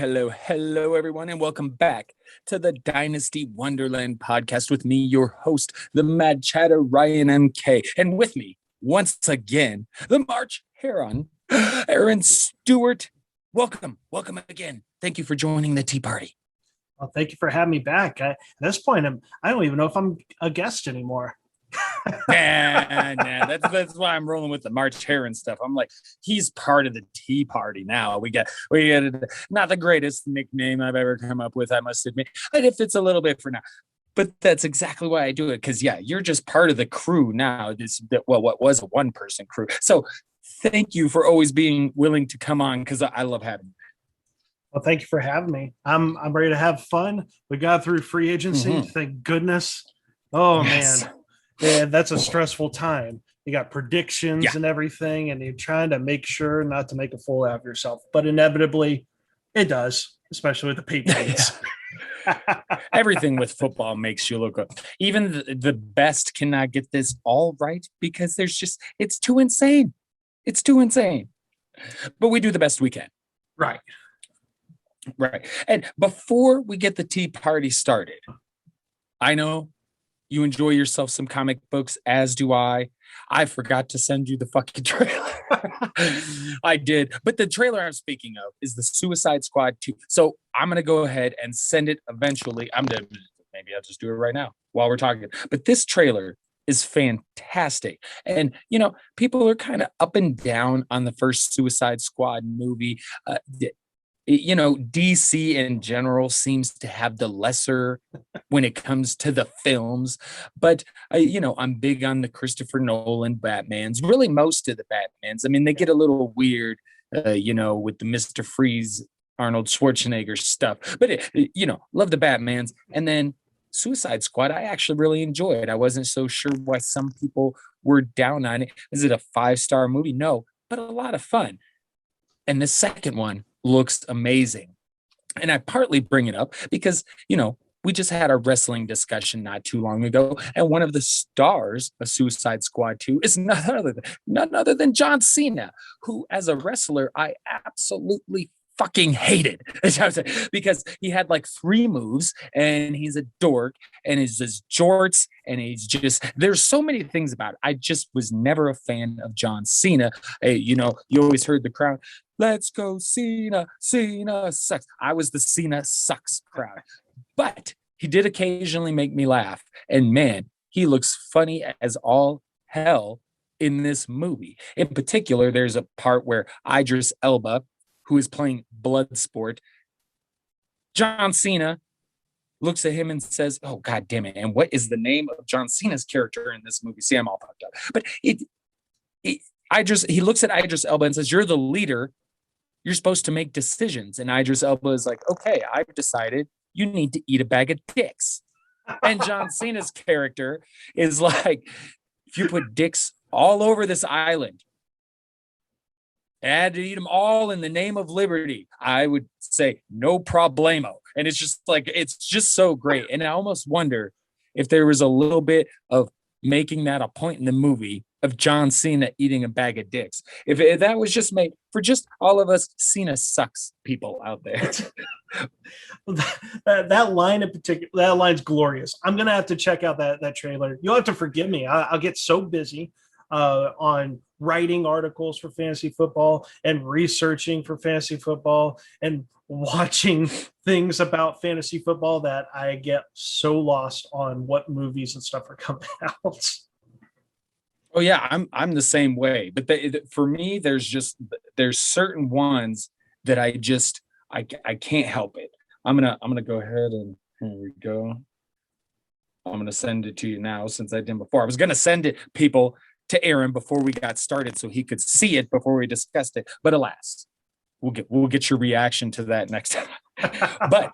hello, everyone, and welcome back to the Dynasty Wonderland podcast with me, your host, the Mad Chatter Ryan MK, and with me, once again, the March Heron, Aaron Stewart. Welcome again. Thank you for joining the Tea Party. Well, thank you for having me back. At this point, I don't even know if I'm a guest anymore. Nah. That's why I'm rolling with the March Heron stuff. I'm like, he's part of the Tea Party now. We got not the greatest nickname I've ever come up with, I must admit, but it fits a little bit for now. But that's exactly why I do it, because you're just part of the crew now. What was a one-person crew. So thank you for always being willing to come on, because I love having you. Well, thank you for having me. I'm ready to have fun. We got through free agency, Thank goodness. Oh yes. Man. Yeah, that's a stressful time. You got predictions and everything, and you're trying to make sure not to make a fool out of yourself. But inevitably, it does, especially with the Patriots. Everything with football makes you look up. Even the best cannot get this all right, because it's too insane. It's too insane. But we do the best we can. Right. And before we get the Tea Party started, I know you enjoy yourself some comic books, as do I. I forgot to send you the fucking trailer. I did. But the trailer I'm speaking of is the Suicide Squad 2. So I'm going to go ahead and send it eventually. Maybe I'll just do it right now while we're talking. But this trailer is fantastic. And, people are kind of up and down on the first Suicide Squad movie. DC in general seems to have the lesser when it comes to the films, but I'm big on the Christopher Nolan Batmans, really most of the Batmans. I mean, they get a little weird, with the Mr. Freeze, Arnold Schwarzenegger stuff, but love the Batmans. And then Suicide Squad, I actually really enjoyed. I wasn't so sure why some people were down on it. Is it a 5-star movie? No, but a lot of fun. And the second one looks amazing. And I partly bring it up because, we just had a wrestling discussion not too long ago. And one of the stars of Suicide Squad 2 is none other than John Cena, who as a wrestler, I absolutely fucking hated, because he had like 3 moves and he's a dork and he's just jorts and there's so many things about it. I just was never a fan of John Cena. Hey, you always heard the crowd, let's go Cena, Cena sucks. I was the Cena sucks crowd, but he did occasionally make me laugh. And man, he looks funny as all hell in this movie. In particular, there's a part where Idris Elba, who is playing Bloodsport, John Cena looks at him and says, oh, God damn it. And what is the name of John Cena's character in this movie? See, I'm all fucked up. But he looks at Idris Elba and says, you're the leader. You're supposed to make decisions. And Idris Elba is like, okay, I've decided you need to eat a bag of dicks. And John Cena's character is like, if you put dicks all over this island, and I had to eat them all in the name of liberty, I would say no problemo. And it's just so great. And I almost wonder if there was a little bit of making that a point in the movie of John Cena eating a bag of dicks. If that was just made for just all of us Cena sucks people out there. that line in particular, that line's glorious. I'm going to have to check out that trailer. You'll have to forgive me. I'll get so busy on writing articles for fantasy football and researching for fantasy football and watching things about fantasy football that I get so lost on what movies and stuff are coming out. Oh yeah, I'm the same way. But for me, there's certain ones that I can't help it. I'm gonna go ahead and here we go. I'm gonna send it to you now since I didn't before. I was gonna send it to Aaron before we got started so he could see it before we discussed it. But alas, we'll get your reaction to that next time. But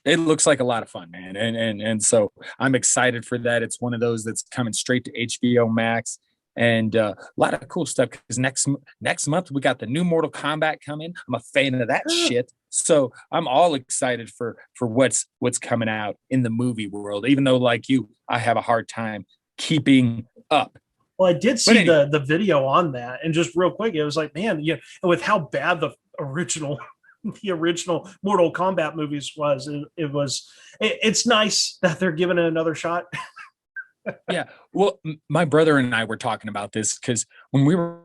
it looks like a lot of fun, man. And so I'm excited for that. It's one of those that's coming straight to HBO Max. And a lot of cool stuff, because next month we got the new Mortal Kombat coming. I'm a fan of that shit. So I'm all excited for what's coming out in the movie world, even though, like you, I have a hard time keeping up. Well, I did see the video on that, and just real quick, it was like, man, with how bad the original the original Mortal Kombat movies was. It's nice that they're giving it another shot. Yeah. Well, my brother and I were talking about this because when we were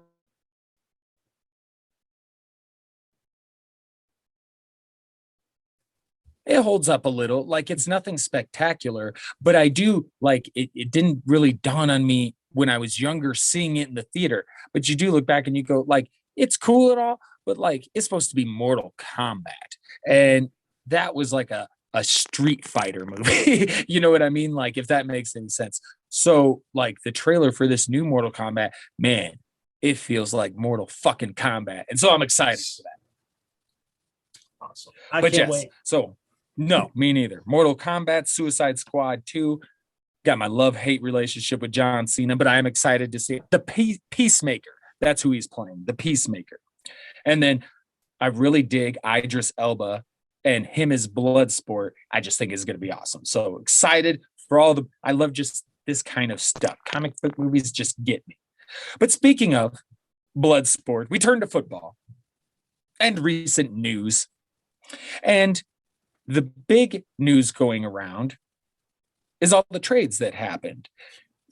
it holds up a little. Like it's nothing spectacular, but I do like it. It didn't really dawn on me when I was younger seeing it in the theater. But you do look back and you go, like, it's cool and all, but like it's supposed to be Mortal Kombat. And that was like a Street Fighter movie. You know what I mean? Like, if that makes any sense. So, like, the trailer for this new Mortal Kombat, man, it feels like Mortal fucking Kombat. And so I'm excited for that. Awesome. I But can't yes, wait. so no, me neither. Mortal Kombat, Suicide Squad 2. Got my love hate relationship with John Cena, but I am excited to see it. The Peacemaker. That's who he's playing, the Peacemaker. And then I really dig Idris Elba and him as Bloodsport. I just think is going to be awesome. So excited for all the. I love just this kind of stuff. Comic book movies just get me. But speaking of Bloodsport, we turn to football and recent news. And the big news going around is all the trades that happened.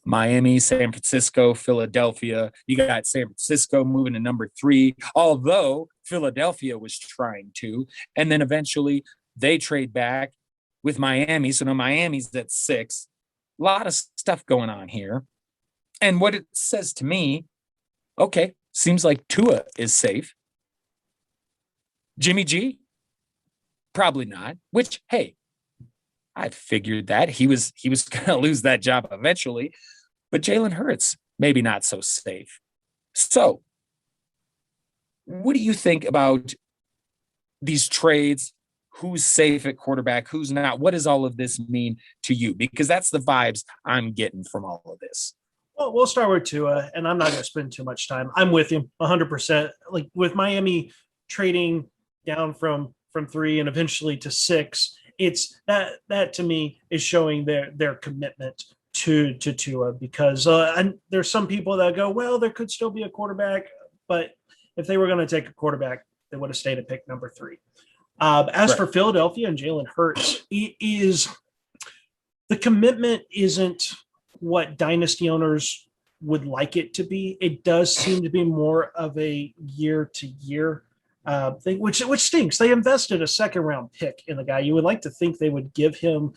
Miami, San Francisco, Philadelphia. You got San Francisco moving to number 3, although Philadelphia was trying to. And then eventually they trade back with Miami. So now Miami's at 6. A lot of stuff going on here. And what it says to me, okay, seems like Tua is safe. Jimmy G? Probably not. Which, hey, I figured that he was going to lose that job eventually, but Jalen Hurts maybe not so safe. So, what do you think about these trades? Who's safe at quarterback? Who's not? What does all of this mean to you? Because that's the vibes I'm getting from all of this. Well, we'll start with Tua, and I'm not going to spend too much time. I'm with you 100%. Like with Miami trading down from 3 and eventually to 6, it's that to me is showing their commitment to Tua, because and there's some people that go, well, there could still be a quarterback, but if they were going to take a quarterback, they would have stayed at pick number 3. As for Philadelphia and Jalen Hurts, it is the commitment isn't what dynasty owners would like it to be. It does seem to be more of a year to year thing, which stinks. They invested a second round pick in the guy. You would like to think they would give him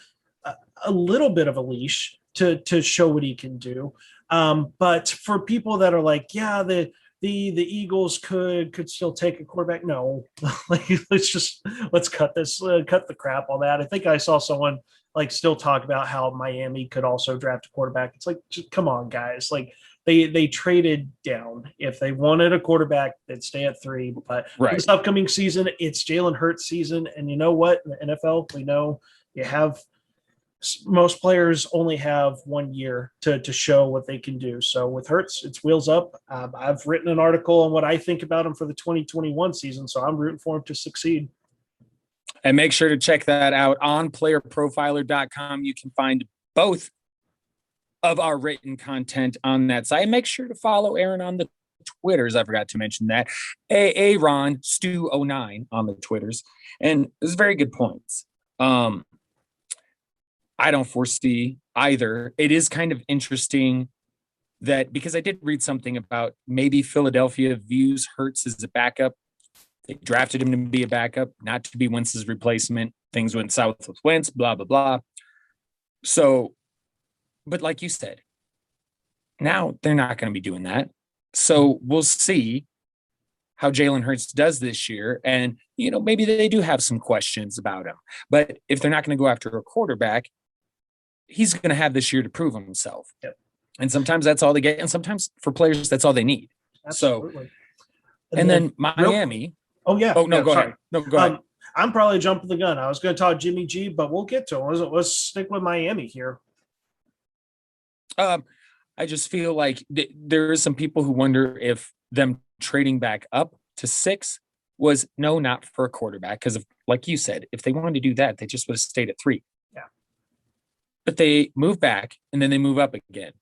a little bit of a leash to show what he can do. But for people that are like, yeah, the Eagles could still take a quarterback. No, like let's cut the crap on that. I think I saw someone like still talk about how Miami could also draft a quarterback. It's like, just, come on, guys. Like they traded down. If they wanted a quarterback, they'd stay at 3. But this upcoming season, it's Jalen Hurts season. And you know what? In the NFL, we know you have most players only have 1 year to show what they can do. So with Hurts, it's wheels up. I've written an article on what I think about him for the 2021 season. So I'm rooting for him to succeed. And make sure to check that out on playerprofiler.com. You can find both of our written content on that site. Make sure to follow Aaron on the Twitters. I forgot to mention that. Aaron Stu09 on the Twitters. And it's very good points. I don't foresee either. It is kind of interesting that, because I did read something about maybe Philadelphia views Hurts as a backup. They drafted him to be a backup, not to be Wentz's replacement. Things went south with Wentz, blah, blah, blah. So, but like you said, now they're not going to be doing that. So we'll see how Jalen Hurts does this year. And, you know, maybe they do have some questions about him. But if they're not going to go after a quarterback, he's going to have this year to prove himself. Yep. And sometimes that's all they get. And sometimes for players, that's all they need. Absolutely. So, and then Miami. Oh, yeah. Oh, no, yeah, go sorry. ahead. No, go ahead. I'm probably jumping the gun. I was going to talk Jimmy G, but we'll get to him. Let's stick with Miami here. I just feel like there is some people who wonder if them trading back up to 6 was not for a quarterback. Because, like you said, if they wanted to do that, they just would have stayed at 3. Yeah. But they move back and then they move up again.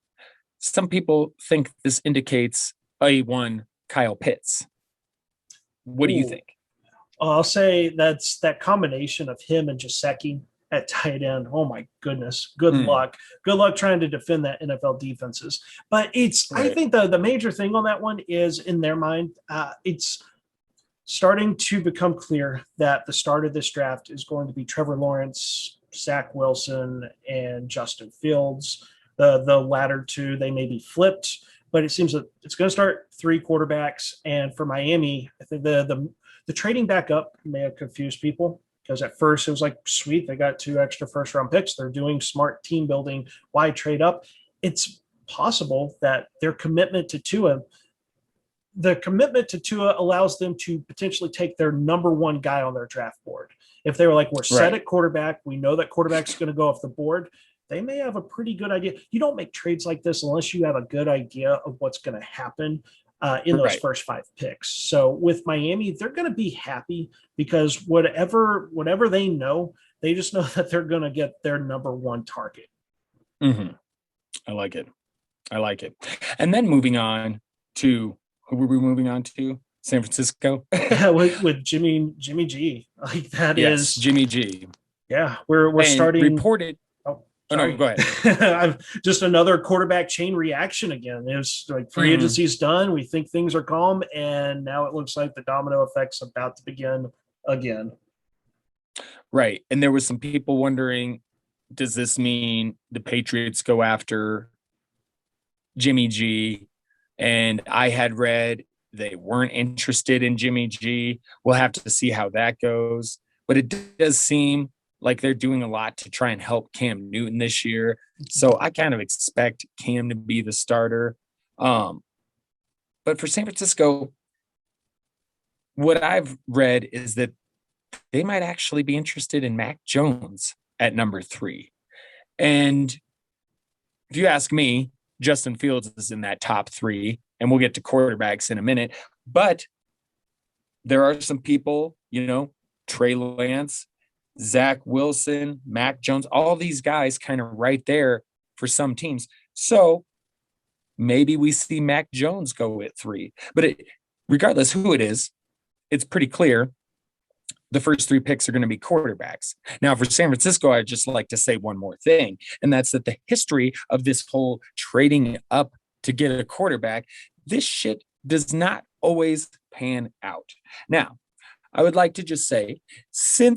Some people think this indicates a one Kyle Pitts. What do you think? I'll say that's that combination of him and Jaceki at tight end. Oh my goodness. Good Mm, luck. Good luck trying to defend that NFL defenses. But I right. think the major thing on that one is in their mind, it's starting to become clear that the start of this draft is going to be Trevor Lawrence, Zach Wilson, and Justin Fields. The latter two, they may be flipped, but it seems that it's going to start three quarterbacks. And for Miami, I think the trading back up may have confused people because at first it was like, sweet, they got 2 extra first round picks. They're doing smart team building. Why trade up? It's possible that their commitment to Tua allows them to potentially take their number one guy on their draft board. If they were like, we're set Right. at quarterback, we know that quarterback's going to go off the board, they may have a pretty good idea. You don't make trades like this unless you have a good idea of what's going to happen in those Right. first 5 picks. So with Miami, they're going to be happy because whatever they know, they just know that they're going to get their number one target. Hmm. I like it. I like it. And then moving on to who were we moving on to? San Francisco. Yeah, with Jimmy G, like that Yes, is, Jimmy G. yeah, we're And starting. reported. Oh, Oh no, sorry. go ahead. I've just another quarterback chain reaction again. It was like free Mhm. agency's done. We think things are calm, and now it looks like the domino effect's about to begin again. Right. And there was some people wondering, does this mean the Patriots go after Jimmy G? And I had read they weren't interested in Jimmy G. We'll have to see how that goes. But it does seem like they're doing a lot to try and help Cam Newton this year. So I kind of expect Cam to be the starter. Um, but for San Francisco, what I've read is that they might actually be interested in Mac Jones at number 3. And if you ask me, Justin Fields is in that top 3, and we'll get to quarterbacks in a minute. But there are some people, Trey Lance, Zach Wilson, Mac Jones, all these guys kind of right there for some teams. So maybe we see Mac Jones go at 3. But regardless who it is, it's pretty clear the first 3 picks are going to be quarterbacks. Now, for San Francisco, I'd just like to say one more thing, and that's that the history of this whole trading up to get a quarterback, this shit does not always pan out. Now, I would like to just say, in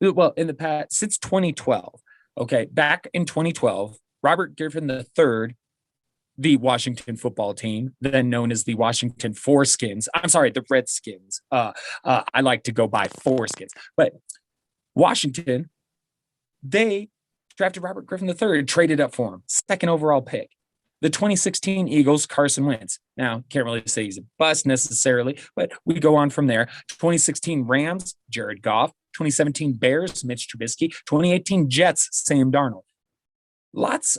the past, since 2012, okay, back in 2012, Robert Griffin III, the Washington football team, then known as the Washington Foreskins. I'm sorry, the Redskins. I like to go by Foreskins. But Washington, they drafted Robert Griffin III, traded up for him, second overall pick. The 2016 Eagles, Carson Wentz. Now, can't really say he's a bust necessarily, but we go on from there. 2016 Rams, Jared Goff. 2017 Bears, Mitch Trubisky. 2018 Jets, Sam Darnold. Lots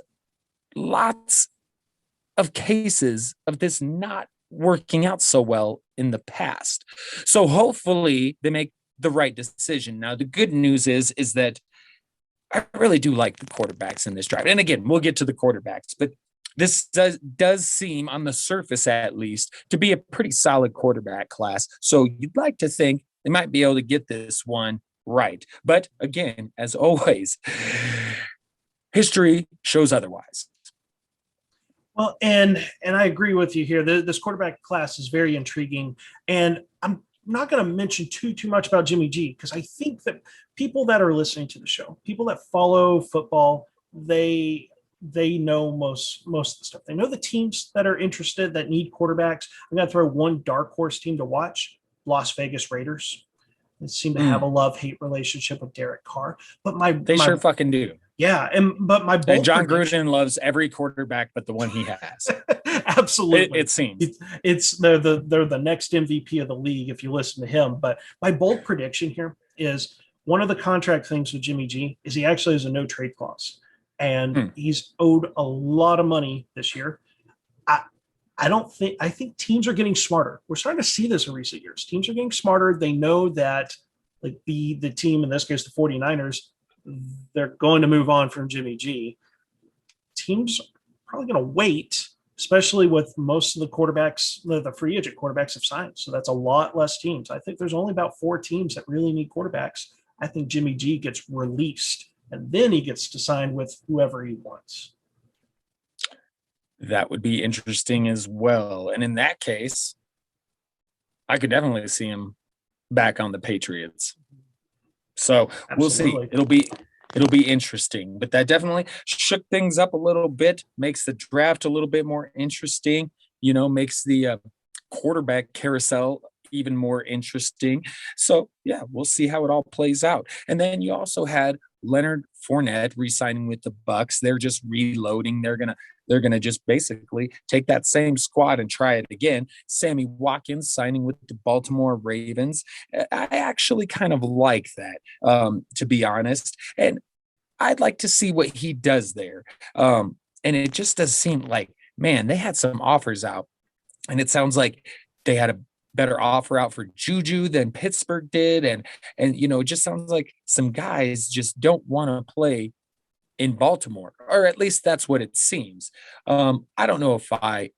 of cases of this not working out so well in the past. So hopefully they make the right decision. Now, the good news is that I really do like the quarterbacks in this draft. And again, we'll get to the quarterbacks, but this does seem, on the surface at least, to be a pretty solid quarterback class. So you'd like to think they might be able to get this one right. But again, as always, history shows otherwise. Well, and I agree with you here. This quarterback class is very intriguing, and I'm not going to mention too much about Jimmy G because I think that people that are listening to the show, people that follow football, they know most of the stuff. They know the teams that are interested that need quarterbacks. I'm going to throw one dark horse team to watch: Las Vegas Raiders. They seem to have a love-hate relationship with Derek Carr, but they sure fucking do. Yeah, but my bold and John prediction, Gruden loves every quarterback but the one he has. absolutely, it seems it's they're the next MVP of the league if you listen to him. But my bold prediction here is one of the contract things with Jimmy G is he actually has a no trade clause, and he's owed a lot of money this year. I think teams are getting smarter. We're starting to see this in recent years. Teams are getting smarter. They know that like the team, in this case, the 49ers, they're going to move on from Jimmy G. Teams are probably going to wait especially with most of the quarterbacks, the free agent quarterbacks have signed. So that's a lot less teams. I think there's only about 4 teams that really need quarterbacks. I think Jimmy G gets released and then he gets to sign with whoever he wants. That would be interesting as well. And in that case, I could definitely see him back on the Patriots. So we'll see. It'll be interesting, but that definitely shook things up a little bit, makes the draft a little bit more interesting, makes the quarterback carousel even more interesting. So yeah, we'll see how it all plays out. And then you also had Leonard Fournette re-signing with the Bucks. They're just reloading. They're gonna just basically take that same squad and try it again. Sammy Watkins signing with the Baltimore Ravens. I actually kind of like that, to be honest. And I'd like to see what he does there. And it just does seem like, man, they had some offers out, and it sounds like they had a better offer out for Juju than Pittsburgh did. And it just sounds like some guys just don't want to play in Baltimore, or at least that's what it seems. I don't know if I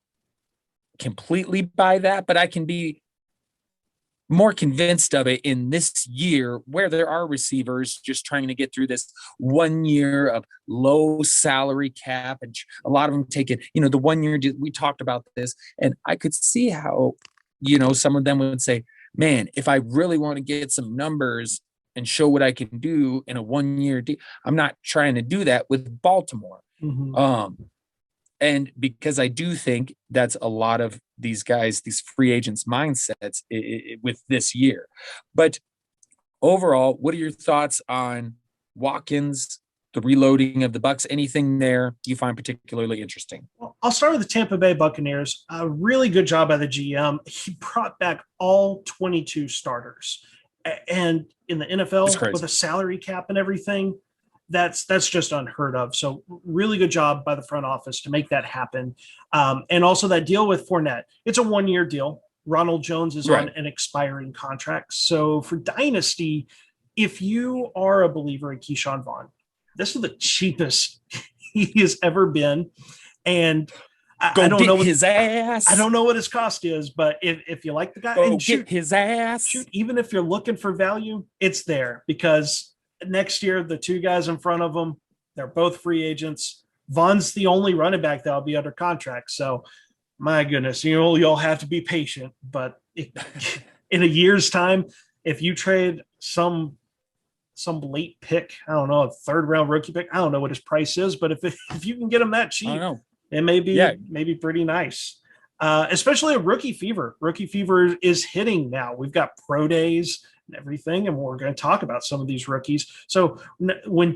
completely buy that, but I can be more convinced of it in this year where there are receivers just trying to get through this 1 year of low salary cap, and a lot of them taking, the 1 year we talked about this, and I could see how, some of them would say, man, if I really want to get some numbers and show what I can do in a 1 year deal, I'm not trying to do that with Baltimore. Mm-hmm. And because I do think that's a lot of these guys, these free agents' mindsets with this year. But overall, what are your thoughts on Watkins, the reloading of the Bucks? Anything there you find particularly interesting? Well, I'll start with the Tampa Bay Buccaneers. A really good job by the GM. He brought back all 22 starters. And in the NFL, with a salary cap and everything, that's just unheard of. So really good job by the front office to make that happen. And also that deal with Fournette, it's a 1 year deal. Ronald Jones is on an expiring contract. So for Dynasty, if you are a believer in Keyshawn Vaughn, this is the cheapest he has ever been. And I don't know his ass. I don't know what his cost is, but if you like the guy, and get his ass. Even if you're looking for value, it's there, because next year, the 2 guys in front of them, they're both free agents. Vaughn's the only running back that'll be under contract. So, my goodness, you'll have to be patient. But in a year's time, if you trade some late pick, I don't know, a 3rd round rookie pick, I don't know what his price is, but if you can get him that cheap, it may be pretty nice. Especially a rookie fever. Rookie fever is hitting now. We've got pro days and everything, and we're going to talk about some of these rookies. So when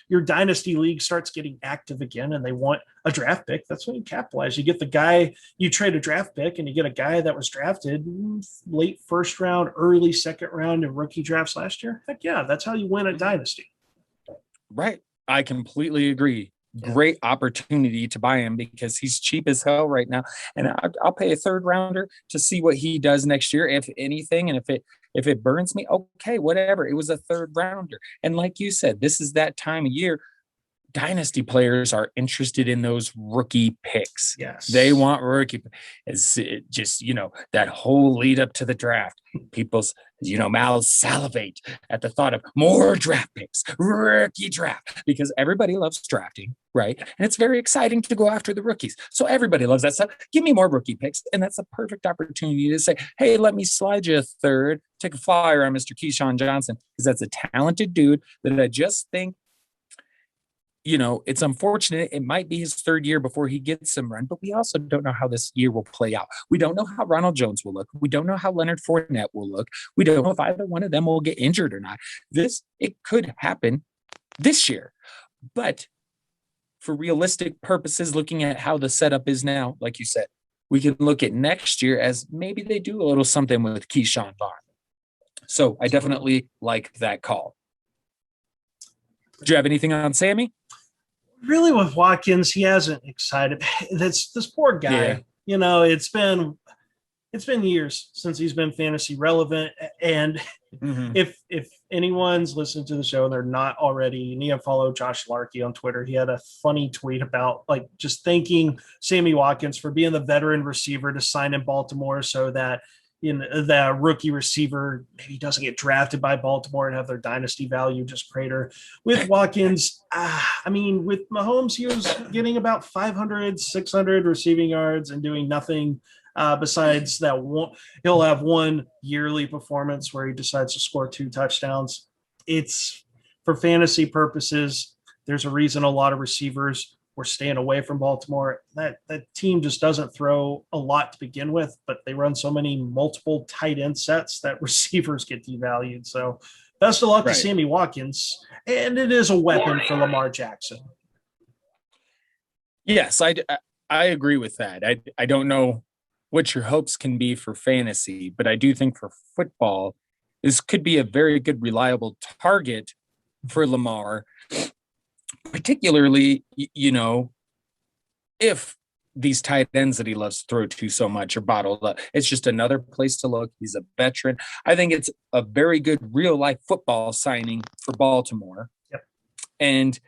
your dynasty league starts getting active again and they want a draft pick, that's when you capitalize. You get the guy, you trade a draft pick and you get a guy that was drafted late 1st round, early 2nd round in rookie drafts last year. Heck yeah, that's how you win a dynasty. Right. I completely agree. Great opportunity to buy him because he's cheap as hell right now, and I'll pay a 3rd rounder to see what he does next year, if anything. And if it burns me, okay, whatever. It was a 3rd rounder, and like you said, this is that time of year. Dynasty players are interested in those rookie picks. Yes, they want rookie. It's just that whole lead up to the draft. People's mouths salivate at the thought of more draft picks, rookie draft, because everybody loves drafting, right? And it's very exciting to go after the rookies. So everybody loves that stuff. Give me more rookie picks, and that's a perfect opportunity to say, hey, let me slide you a 3rd, take a flyer on Mr. Keyshawn Johnson, because that's a talented dude that I just think. It's unfortunate. It might be his 3rd year before he gets some run, but we also don't know how this year will play out. We don't know how Ronald Jones will look. We don't know how Leonard Fournette will look. We don't know if either one of them will get injured or not. It could happen this year. But for realistic purposes, looking at how the setup is now, like you said, we can look at next year as maybe they do a little something with Keyshawn Vaughn. So I definitely like that call. Do you have anything on Sammy? Really, with Watkins, he hasn't excited. This poor guy. Yeah. It's been it's been years since he's been fantasy relevant. And Mhm. if anyone's listening to the show and they're not already, you need to follow Josh Larkey on Twitter. He had a funny tweet about like just thanking Sammy Watkins for being the veteran receiver to sign in Baltimore so that the rookie receiver maybe doesn't get drafted by Baltimore and have their dynasty value just crater. With Watkins, I mean, with Mahomes, he was getting about 500, 600 receiving yards and doing nothing besides that one. He'll have one yearly performance where he decides to score 2 touchdowns. It's for fantasy purposes. There's a reason a lot of receivers were staying away from Baltimore. That team just doesn't throw a lot to begin with, but they run so many multiple tight end sets that receivers get devalued. So best of luck to Sammy Watkins. And it is a weapon for Lamar Jackson. Yes, I agree with that. I don't know what your hopes can be for fantasy, but I do think for football, this could be a very good, reliable target for Lamar, particularly, if these tight ends that he loves to throw to so much are bottled up. It's just another place to look. He's a veteran. I think it's a very good real life football signing for Baltimore. Yep. And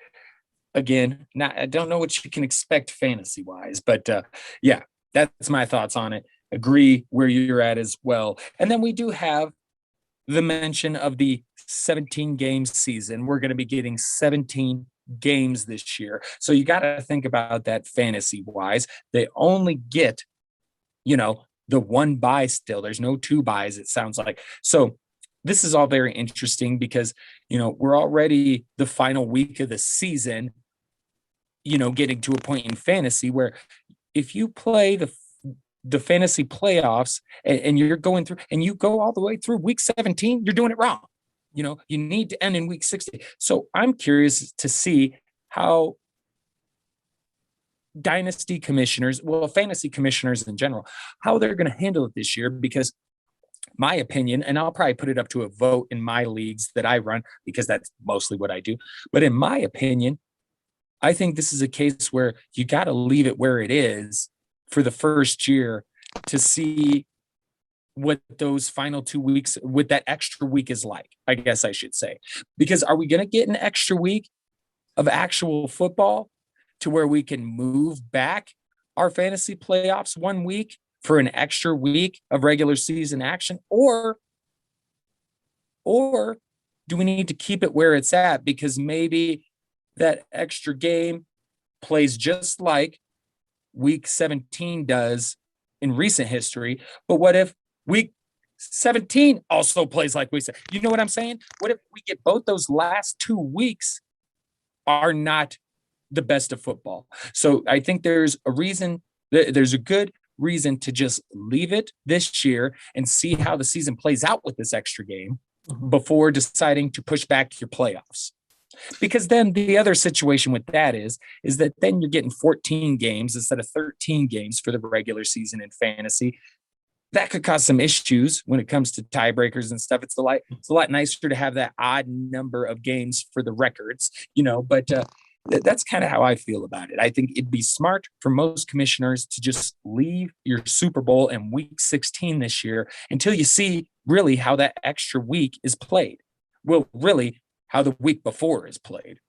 again, I don't know what you can expect fantasy wise, but yeah, that's my thoughts on it. Agree where you're at as well. And then we do have the mention of the 17 game season. We're going to be getting 17 games this year. So you got to think about that fantasy wise. They only get, the one bye still. There's no 2 byes, it sounds like. So this is all very interesting because, we're already the final week of the season, getting to a point in fantasy where if you play the fantasy playoffs and you're going through and you go all the way through week 17, you're doing it wrong. You need to end in week 60. So I'm curious to see how dynasty commissioners, fantasy commissioners in general, how they're going to handle it this year, because my opinion, and I'll probably put it up to a vote in my leagues that I run because that's mostly what I do. But in my opinion, I think this is a case where you got to leave it where it is for the first year to see what those final 2 weeks, what that extra week is like, I guess I should say. Because are we going to get an extra week of actual football to where we can move back our fantasy playoffs 1 week for an extra week of regular season action? Or do we need to keep it where it's at because maybe that extra game plays just like week 17 does in recent history? But what if week 17 also plays like we said? You know what I'm saying? What if we get both those last 2 weeks are not the best of football? So I think there's a good reason to just leave it this year and see how the season plays out with this extra game before deciding to push back your playoffs. Because then the other situation with that is that then you're getting 14 games instead of 13 games for the regular season in fantasy. That could cause some issues when it comes to tiebreakers and stuff. It's a lot nicer to have that odd number of games for the records, but that's kind of how I feel about it. I think it'd be smart for most commissioners to just leave your Super Bowl in week 16 this year until you see really how that extra week is played. Well, really how the week before is played.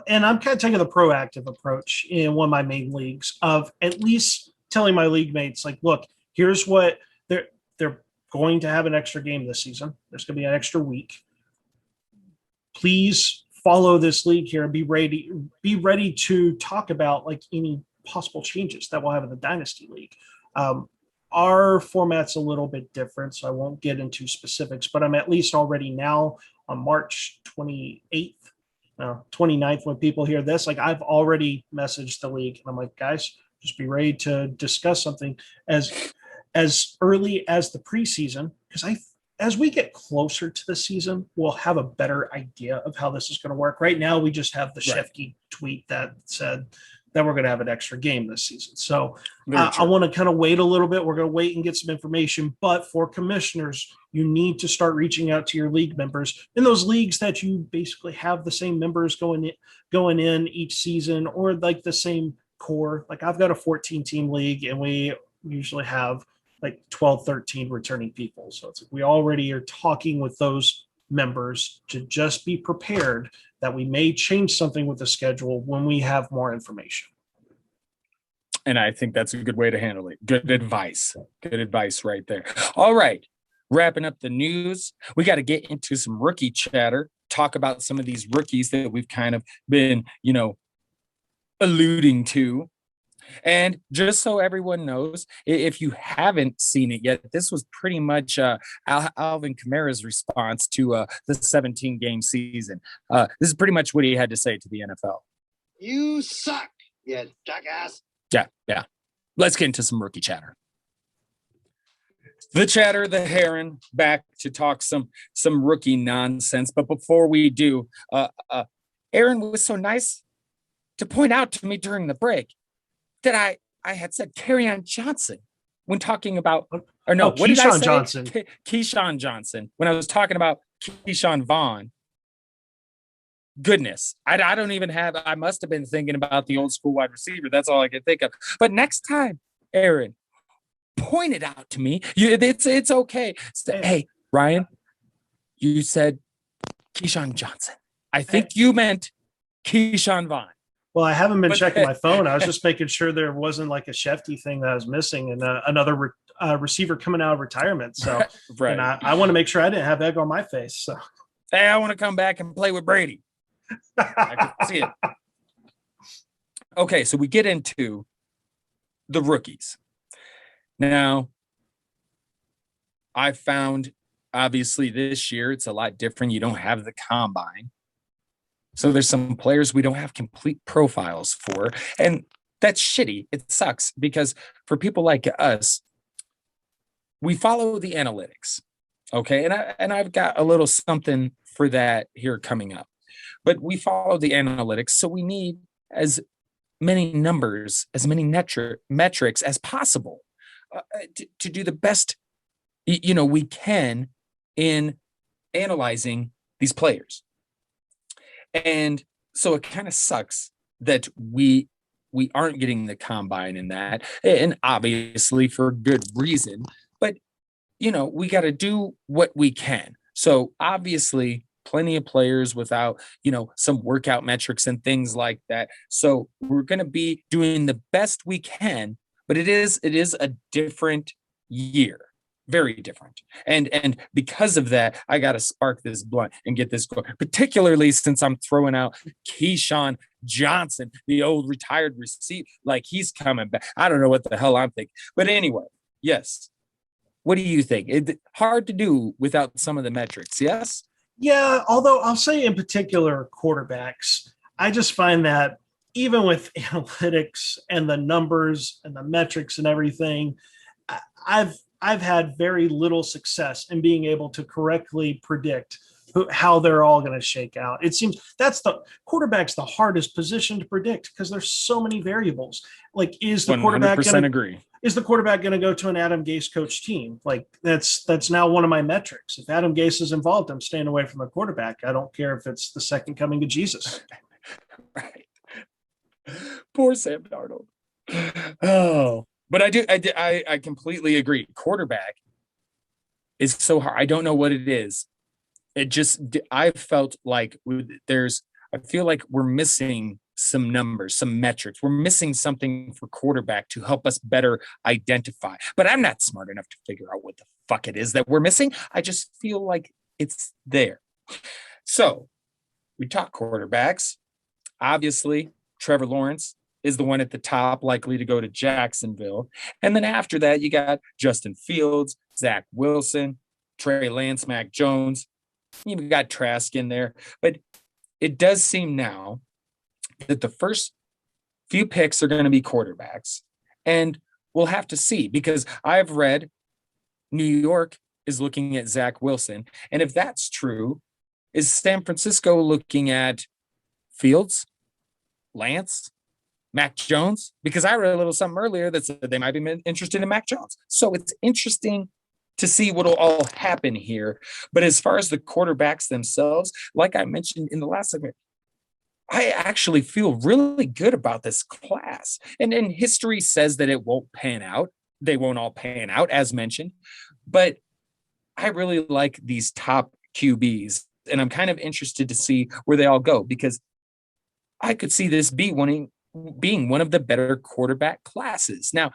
And I'm kind of taking the proactive approach in one of my main leagues of at least telling my league mates, like, look, here's what they're going to have an extra game this season. There's going to be an extra week. Please follow this league here and be ready to talk about like any possible changes that we'll have in the Dynasty League. Our format's a little bit different, so I won't get into specifics, but I'm at least already now on March 28th, 29th, when people hear this, like I've already messaged the league and I'm like, guys, just be ready to discuss something as early as the preseason, because as we get closer to the season, we'll have a better idea of how this is going to work. Right now, we just have the Shefke tweet that said that we're going to have an extra game this season. So I want to kind of wait a little bit. We're going to wait and get some information. But for commissioners, you need to start reaching out to your league members in those leagues that you basically have the same members going in each season, or like the same core. Like I've got a 14-team league, and we usually have like 12, 13 returning people. So it's like we already are talking with those members to just be prepared that we may change something with the schedule when we have more information. And I think that's a good way to handle it. Good advice. Good advice right there. All right. Wrapping up the news, we got to get into some rookie chatter, talk about some of these rookies that we've kind of been, alluding to. And just so everyone knows, if you haven't seen it yet, this was pretty much Alvin Kamara's response to the 17-game season. This is pretty much what he had to say to the NFL. You suck, you jackass. Yeah. Let's get into some rookie chatter. The chatter, the heron, back to talk some rookie nonsense. But before we do, Aaron was so nice to point out to me during the break that I had said Kerryon Johnson when talking about, or no, what did I say? Johnson. Keyshawn Johnson. When I was talking about Keyshawn Vaughn. Goodness, I don't even have, I must have been thinking about the old school wide receiver. That's all I could think of. But next time, Aaron, point it out to me. It's okay. Hey, Ryan, you said Keyshawn Johnson. I think you meant Keyshawn Vaughn. Well, I haven't been checking my phone. I was just making sure there wasn't like a Shefty thing that I was missing and another receiver coming out of retirement. So right. And I want to make sure I didn't have egg on my face. So hey, I want to come back and play with Brady. I can see it. Okay, so we get into the rookies. Now, I found obviously this year it's a lot different. You don't have the combine. So there's some players we don't have complete profiles for. And that's shitty. It sucks because for people like us, we follow the analytics. Okay. And I've got a little something for that here coming up. But we follow the analytics. So we need as many numbers, as many metrics as possible to do the best, we can in analyzing these players. And so it kind of sucks that we aren't getting the combine in that, and obviously for good reason, but we got to do what we can. So obviously plenty of players without, some workout metrics and things like that. So we're going to be doing the best we can, but it is a different year. Very different. And because of that, I got to spark this blunt and get this going, particularly since I'm throwing out Keyshawn Johnson, the old retired receiver, like he's coming back. I don't know what the hell I'm thinking. But anyway, yes. What do you think? It's hard to do without some of the metrics, yes? Yeah, although I'll say in particular quarterbacks, I just find that even with analytics and the numbers and the metrics and everything, I've had very little success in being able to correctly predict how they're all going to shake out. It seems that's the quarterback's the hardest position to predict because there's so many variables. Like, is the quarterback going to agree? Is the quarterback going to go to an Adam Gase coach team? Like that's now one of my metrics. If Adam Gase is involved, I'm staying away from the quarterback. I don't care if it's the second coming of Jesus. Right. Poor Sam Darnold. Oh, but I completely agree. Quarterback is so hard. I don't know what it is. I felt like I feel like we're missing some numbers, some metrics. We're missing something for quarterback to help us better identify. But I'm not smart enough to figure out what the fuck it is that we're missing. I just feel like it's there. So we talk quarterbacks. Obviously, Trevor Lawrence is the one at the top, likely to go to Jacksonville. And then after that, you got Justin Fields, Zach Wilson, Trey Lance, Mac Jones. You've got Trask in there. But it does seem now that the first few picks are going to be quarterbacks. And we'll have to see, because I've read New York is looking at Zach Wilson. And if that's true, is San Francisco looking at Fields, Lance, Mac Jones? Because I read a little something earlier that said they might be interested in Mac Jones. So it's interesting to see what will all happen here. But as far as the quarterbacks themselves, like I mentioned in the last segment, I actually feel really good about this class. And history says that it won't pan out. they won't all pan out as mentioned, but I really like these top QBs, and I'm kind of interested to see where they all go because I could see this being one of the better quarterback classes. Now,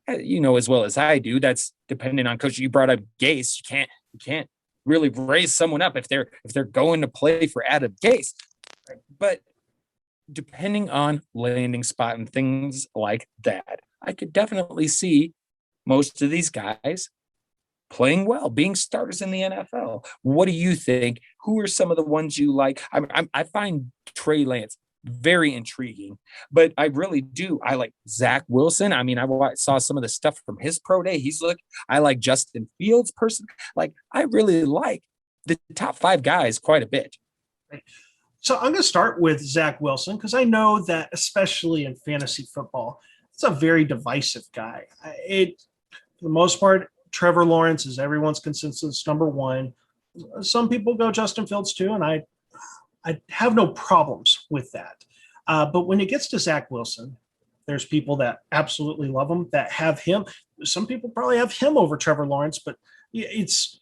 you know as well as I do, that's dependent on coach. You brought up Gase. You can't really raise someone up if they're going to play for Adam Gase. But depending on landing spot and things like that, I could definitely see most of these guys playing well, being starters in the NFL. What do you think? Who are some of the ones you like? I find Trey Lance very intriguing, but I really do. I like Zach Wilson. I mean, saw some of the stuff from his pro day. I like Justin Fields person. Like, I really like the top 5 guys quite a bit. So I'm going to start with Zach Wilson because I know that, especially in fantasy football, it's a very divisive guy. For the most part, Trevor Lawrence is everyone's consensus number 1. Some people go Justin Fields too, and I have no problems with that. But when it gets to Zach Wilson, there's people that absolutely love him, that have him. Some people probably have him over Trevor Lawrence, but it's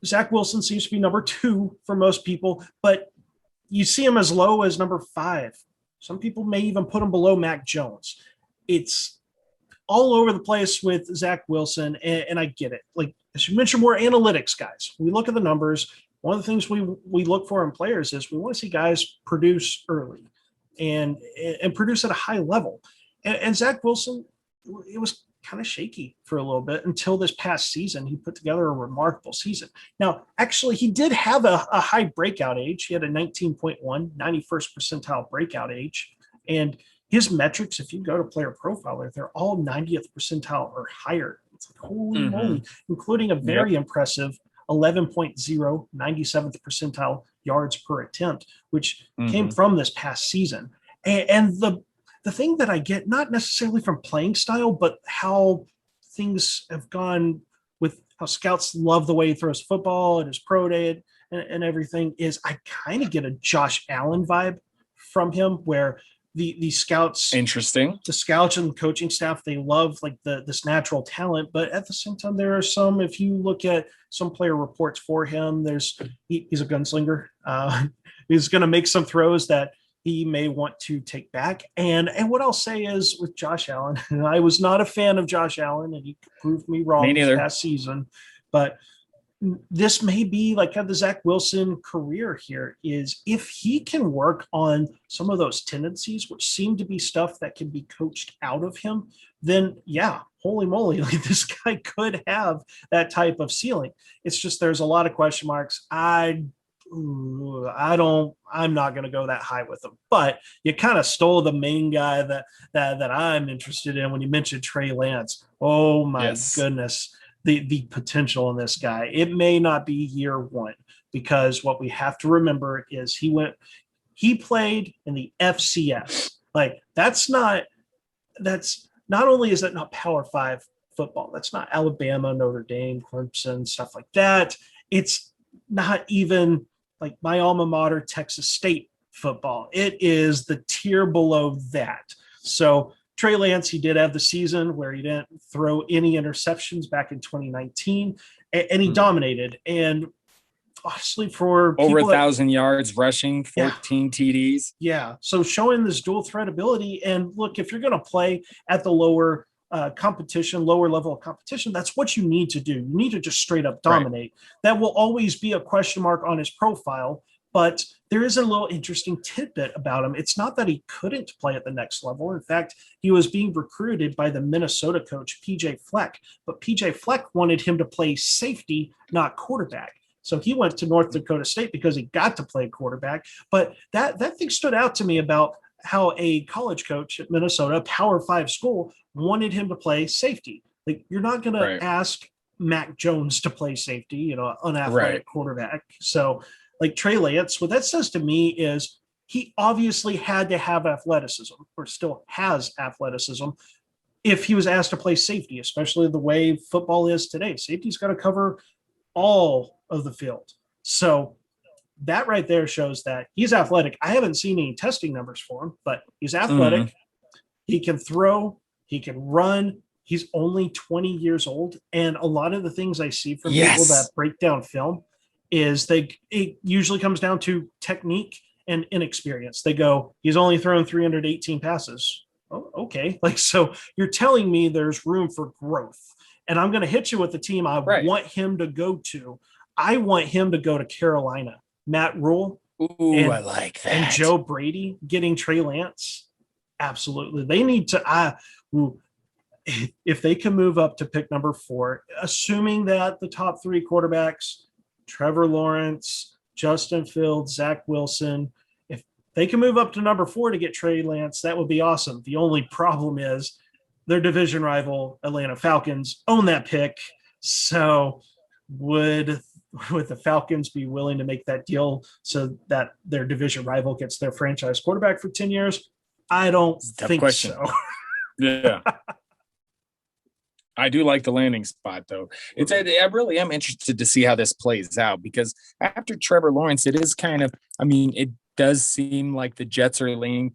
Zach Wilson seems to be number 2 for most people, but you see him as low as number 5. Some people may even put him below Mac Jones. It's all over the place with Zach Wilson, and I get it. Like, as you mentioned, we're analytics guys. We look at the numbers. One of the things we look for in players is we want to see guys produce early and produce at a high level. And Zach Wilson, it was kind of shaky for a little bit until this past season. He put together a remarkable season. Now, actually, he did have a high breakout age. He had a 19.1, 91st percentile breakout age. And his metrics, if you go to Player Profiler, they're all 90th percentile or higher. It's like, holy moly, including a very impressive 11.0, 97th percentile yards per attempt, which came from this past season. And the thing that I get, not necessarily from playing style, but how things have gone with how scouts love the way he throws football and his pro day and everything, is I kind of get a Josh Allen vibe from him, where the scouts, interesting, the scouts and the coaching staff, they love like this natural talent, but at the same time, there are some, if you look at some player reports for him, he's a gunslinger. He's going to make some throws that he may want to take back. And what I'll say is with Josh Allen, and I was not a fan of Josh Allen, and he proved me wrong this past season, but this may be like the Zach Wilson career here, is if he can work on some of those tendencies, which seem to be stuff that can be coached out of him, then yeah, holy moly, like this guy could have that type of ceiling. It's just, there's a lot of question marks. I'm not going to go that high with him, but you kind of stole the main guy that I'm interested in when you mentioned Trey Lance. Oh my goodness. The potential in this guy. It may not be year 1, because what we have to remember is he played in the FCS. Like, that's not only is that not Power 5 football, that's not Alabama, Notre Dame, Clemson, stuff like that. It's not even like my alma mater, Texas State football. It is the tier below that. So Trey Lance, he did have the season where he didn't throw any interceptions back in 2019, and he dominated. And honestly, for over 1,000 yards rushing, 14 TDs. Yeah. So showing this dual threat ability. And look, if you're going to play at the lower level of competition, that's what you need to do. You need to just straight up dominate. Right. That will always be a question mark on his profile. But there is a little interesting tidbit about him. It's not that he couldn't play at the next level. In fact, he was being recruited by the Minnesota coach, PJ Fleck. But PJ Fleck wanted him to play safety, not quarterback. So he went to North Dakota State because he got to play quarterback. But that thing stood out to me about how a college coach at Minnesota, a Power 5 school, wanted him to play safety. Like, you're not going to ask Mac Jones to play safety, an unathletic quarterback. So, like Trey Lance, what that says to me is he obviously had to have athleticism, or still has athleticism, if he was asked to play safety, especially the way football is today. Safety's got to cover all of the field. So that right there shows that he's athletic. I haven't seen any testing numbers for him, but he's athletic. He can throw, he can run, he's only 20 years old. And a lot of the things I see from people Yes. that break down film is it usually comes down to technique and inexperience. They go, he's only thrown 318 passes. Oh, okay. Like, so you're telling me there's room for growth. And I'm going to hit you with the team I Right. want him to go to. I want him to go to Carolina. Matt Rule Ooh, I like that. and Joe Brady getting Trey Lance. Absolutely. They need to, if they can move up to pick number 4, assuming that the top 3 quarterbacks, Trevor Lawrence, Justin Fields, Zach Wilson, if they can move up to number 4 to get Trey Lance, that would be awesome. The only problem is their division rival, Atlanta Falcons, own that pick. So would the Falcons be willing to make that deal so that their division rival gets their franchise quarterback for 10 years? I don't think so. Yeah. I do like the landing spot, though. I really am interested to see how this plays out, because after Trevor Lawrence, it is kind of, I mean, it does seem like the Jets are leaning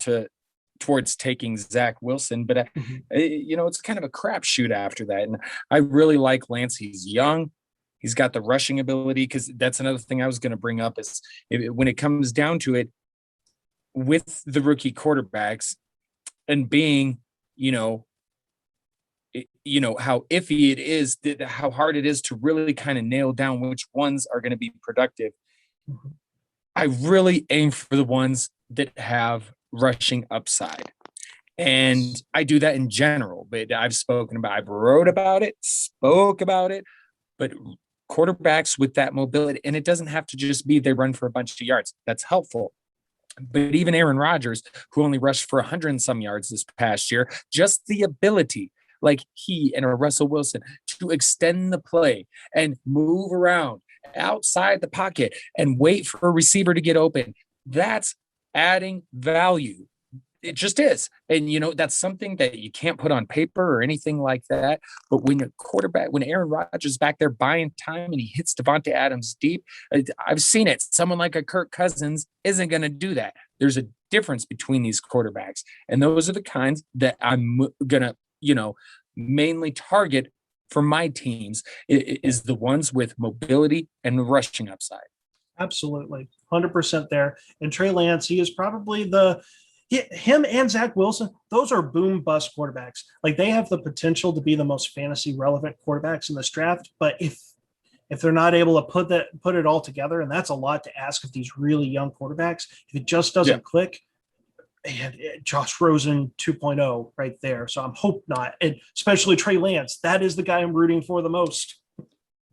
towards taking Zach Wilson, but it's kind of a crapshoot after that. And I really like Lance. He's young. He's got the rushing ability, because that's another thing I was going to bring up is when it comes down to it, with the rookie quarterbacks and being, how iffy it is, how hard it is to really kind of nail down which ones are going to be productive. Mm-hmm. I really aim for the ones that have rushing upside. And I do that in general, but I've wrote about it, spoke about it, but quarterbacks with that mobility, and it doesn't have to just be they run for a bunch of yards. That's helpful. But even Aaron Rodgers, who only rushed for 100 and some yards this past year, just the ability, like he and a Russell Wilson, to extend the play and move around outside the pocket and wait for a receiver to get open, that's adding value. It just is. And, that's something that you can't put on paper or anything like that. But when Aaron Rodgers is back there buying time and he hits Devontae Adams deep, I've seen it. Someone like a Kirk Cousins isn't going to do that. There's a difference between these quarterbacks. And those are the kinds that I'm going to, mainly target for my teams is the ones with mobility and rushing upside. Absolutely. 100% there. And Trey Lance, he is probably him and Zach Wilson, those are boom bust quarterbacks. Like, they have the potential to be the most fantasy relevant quarterbacks in this draft. But if they're not able to put it all together, and that's a lot to ask of these really young quarterbacks, if it just doesn't click, and Josh Rosen 2.0 right there. So I'm hope not. And especially Trey Lance, that is the guy I'm rooting for the most.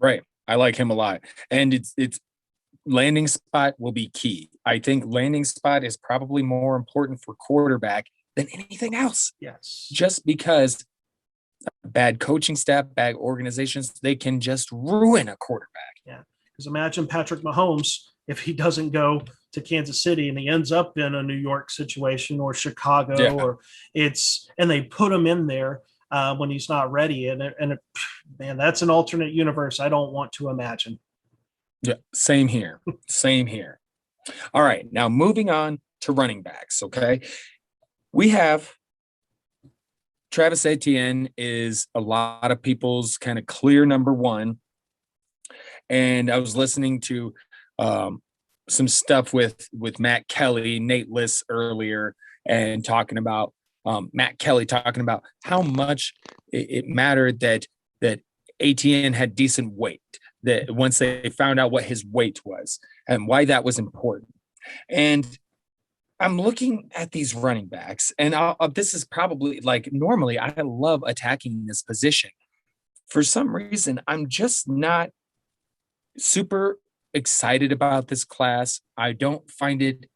Right. I like him a lot. And it's landing spot will be key. I think landing spot is probably more important for quarterback than anything else. Yes. Just because bad coaching staff, bad organizations, they can just ruin a quarterback. Yeah. Because imagine Patrick Mahomes, if he doesn't go to Kansas City and he ends up in a New York situation or Chicago, and they put him in there when he's not ready. And man, that's an alternate universe I don't want to imagine. Yeah, same here. Same here. All right, now moving on to running backs, okay? We have Travis Etienne is a lot of people's kind of clear number 1. And I was listening to some stuff with Matt Kelly, Nate Liss earlier, and talking about Matt Kelly talking about how much it mattered that Etienne had decent weight, that once they found out what his weight was and why that was important. And I'm looking at these running backs, and this is probably like, normally I love attacking this position. For some reason, I'm just not super excited about this class. I don't find it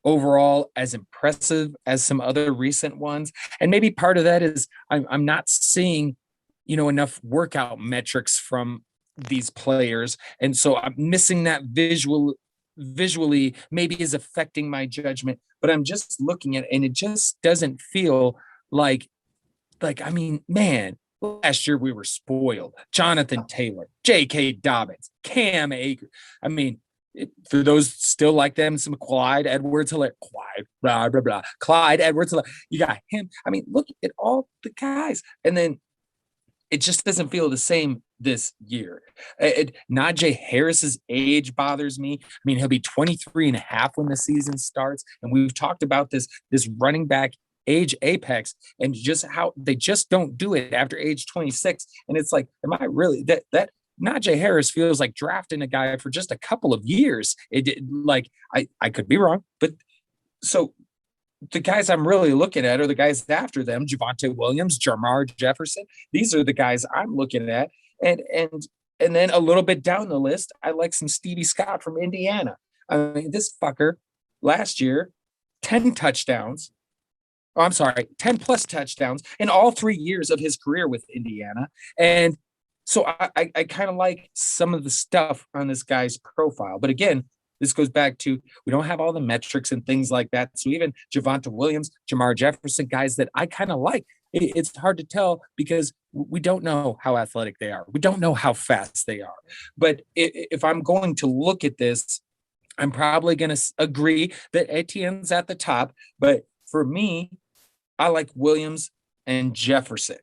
overall as impressive as some other recent ones. And maybe part of that is I'm not seeing, enough workout metrics from these players. And so I'm missing that visually maybe is affecting my judgment, but I'm just looking at it and it just doesn't feel like, I mean, man, last year we were spoiled. Jonathan Taylor, J.K. Dobbins, Cam Akers. I mean, for those still like them, some Clyde Edwards-Helaire, Clyde Edwards-Helaire. You got him. I mean, look at all the guys. And then it just doesn't feel the same this year. Najee Harris's age bothers me. I mean, he'll be 23 and a half when the season starts. And we've talked about this running back age apex and just how they just don't do it after age 26. And it's like, am I really that Najee Harris feels like drafting a guy for just a couple of years. I could be wrong, but so the guys I'm really looking at are the guys after them: Javonte Williams, Jamar Jefferson. These are the guys I'm looking at, and then a little bit down the list, I like some Stevie Scott from Indiana. I mean, this fucker last year, 10 touchdowns. Oh, I'm sorry, 10 plus touchdowns in all 3 years of his career with Indiana, and so I kind of like some of the stuff on this guy's profile. But again, this goes back to we don't have all the metrics and things like that. So even Javonte Williams, Jamar Jefferson, guys that I kind of like, it's hard to tell because we don't know how athletic they are. We don't know how fast they are. But if I'm going to look at this, I'm probably going to agree that Etienne's at the top. But for me, I like Williams and Jefferson.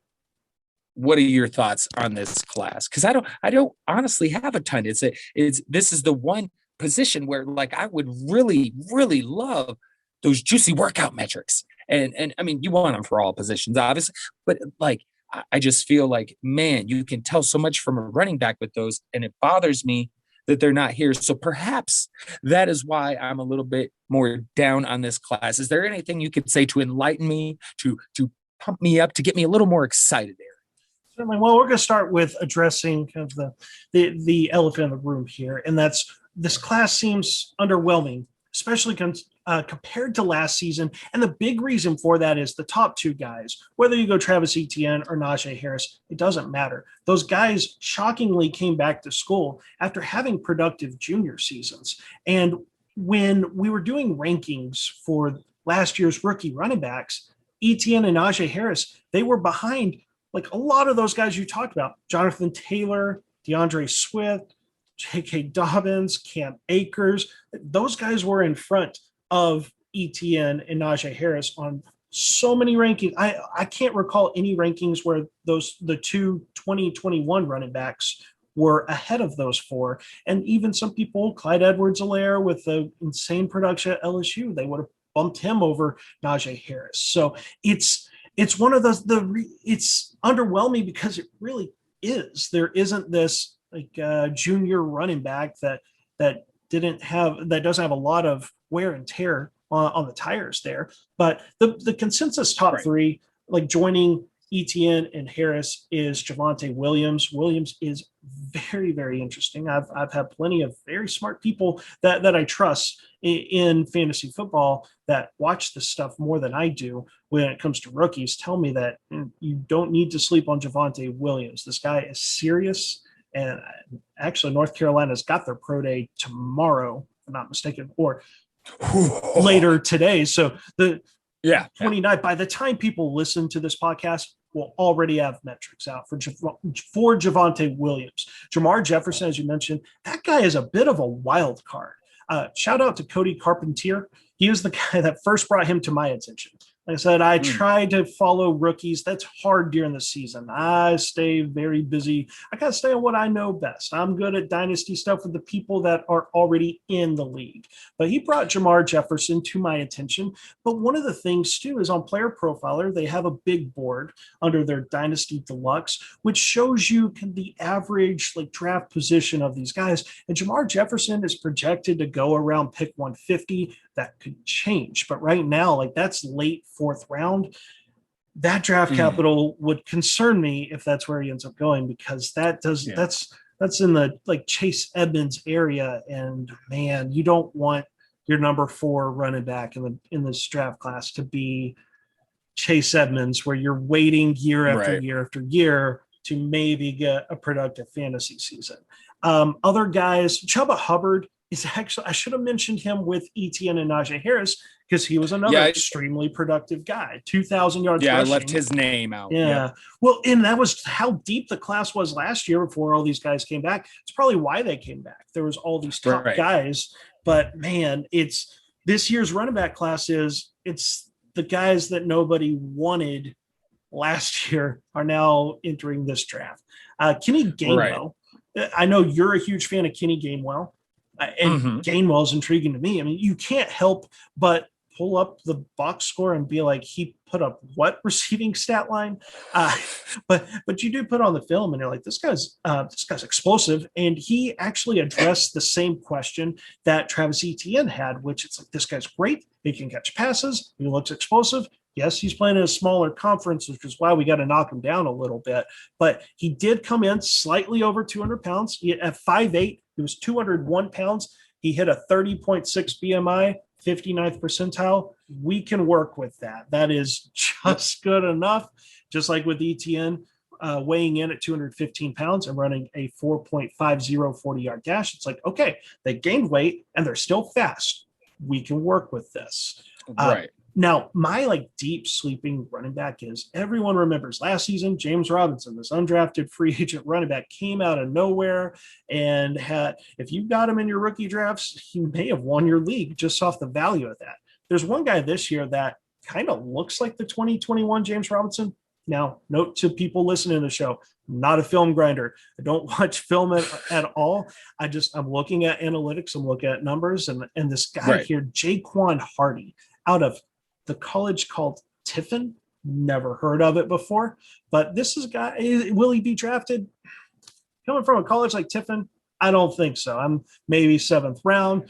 What are your thoughts on this class? Because I don't honestly have a ton. This is the one position where like I would really, really love those juicy workout metrics. And I mean, you want them for all positions, obviously, but like I just feel like, man, you can tell so much from a running back with those, and it bothers me that they're not here. So perhaps that is why I'm a little bit more down on this class. Is there anything you could say to enlighten me, to pump me up, to get me a little more excited there? Certainly. Well, we're going to start with addressing kind of the elephant in the room here, and that's this class seems underwhelming, especially compared to last season. And the big reason for that is the top two guys, whether you go Travis Etienne or Najee Harris, it doesn't matter. Those guys shockingly came back to school after having productive junior seasons. And when we were doing rankings for last year's rookie running backs, Etienne and Najee Harris, they were behind like a lot of those guys you talked about: Jonathan Taylor, DeAndre Swift, J.K. Dobbins, Cam Akers. Those guys were in front of Etienne and Najee Harris on so many rankings. I can't recall any rankings where the two 2021 running backs were ahead of those four. And even some people, Clyde Edwards-Helaire with the insane production at LSU, they would have bumped him over Najee Harris. So it's one of those, it's underwhelming because it really is. There isn't this like junior running back that doesn't have a lot of wear and tear on the tires there. But the consensus top three, like joining Etienne and Harris, is Javonte Williams. Williams is very, very interesting. I've had plenty of very smart people that I trust in fantasy football that watch this stuff more than I do when it comes to rookies tell me that you don't need to sleep on Javonte Williams. This guy is serious. And actually, North Carolina's got their pro day tomorrow, if I'm not mistaken, or later today. So the 29th, by the time people listen to this podcast, we'll already have metrics out for Javonte Williams. Jamar Jefferson, as you mentioned, that guy is a bit of a wild card. Shout out to Cody Carpentier. He was the guy that first brought him to my attention. Like I said, I try to follow rookies. That's hard during the season. I stay very busy. I got to stay on what I know best. I'm good at dynasty stuff with the people that are already in the league. But he brought Jamar Jefferson to my attention. But one of the things, too, is on Player Profiler, they have a big board under their Dynasty Deluxe, which shows you the average like draft position of these guys. And Jamar Jefferson is projected to go around pick 150. That could change. But right now, like that's late fourth round. That draft capital would concern me if that's where he ends up going, because that's in the like Chase Edmonds area. And man, you don't want your number 4 running back in this draft class to be Chase Edmonds, where you're waiting year after year after year to maybe get a productive fantasy season. Other guys, Chuba Hubbard is actually, I should have mentioned him with Etienne and Najee Harris, because he was another extremely productive guy. 2,000 yards rushing. I left his name out. Yeah. Well, and that was how deep the class was last year before all these guys came back. It's probably why they came back. There was all these top guys. But, man, it's this year's running back class it's the guys that nobody wanted last year are now entering this draft. Kenny Right. Gainwell. I know you're a huge fan of Kenny Gainwell, and Gainwell is intriguing to me. I mean, you can't help but pull up the box score and be like, he put up what receiving stat line? But you do put on the film and you're like, this guy's explosive. And he actually addressed the same question that Travis Etienne had, which it's like, this guy's great. He can catch passes. He looks explosive. Yes, he's playing in a smaller conference, which is why we got to knock him down a little bit. But he did come in slightly over 200 pounds. At 5'8", he was 201 pounds. He hit a 30.6 BMI, 59th percentile. We can work with that. That is just good enough. Just like with ETN weighing in at 215 pounds and running a 4.50 40-yard dash. It's like, okay, they gained weight and they're still fast. We can work with this. Right. Now, my deep sleeping running back is everyone remembers last season, James Robinson, this undrafted free agent running back, came out of nowhere and if you got him in your rookie drafts, he may have won your league just off the value of that. There's one guy this year that kind of looks like the 2021 James Robinson. Now, note to people listening to the show, I'm not a film grinder. I don't watch film at all. I'm looking at analytics. I'm looking at numbers. And this guy here, Jaquan Hardy, out of the college called Tiffin. Never heard of it before, but this is a guy. Will he be drafted coming from a college like Tiffin? I don't think so. I'm maybe 7th round.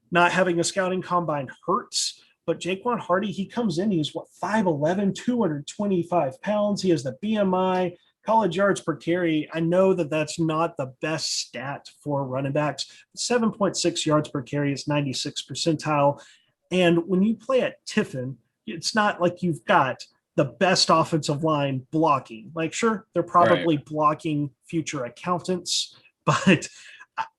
Not having a scouting combine hurts, but Jaquan Hardy, he comes in, he's 5'11", 225 pounds. He has the BMI, college yards per carry. I know that that's not the best stat for running backs. 7.6 yards per carry is 96th percentile. And when you play at Tiffin, it's not like you've got the best offensive line blocking. Sure, they're probably blocking future accountants, but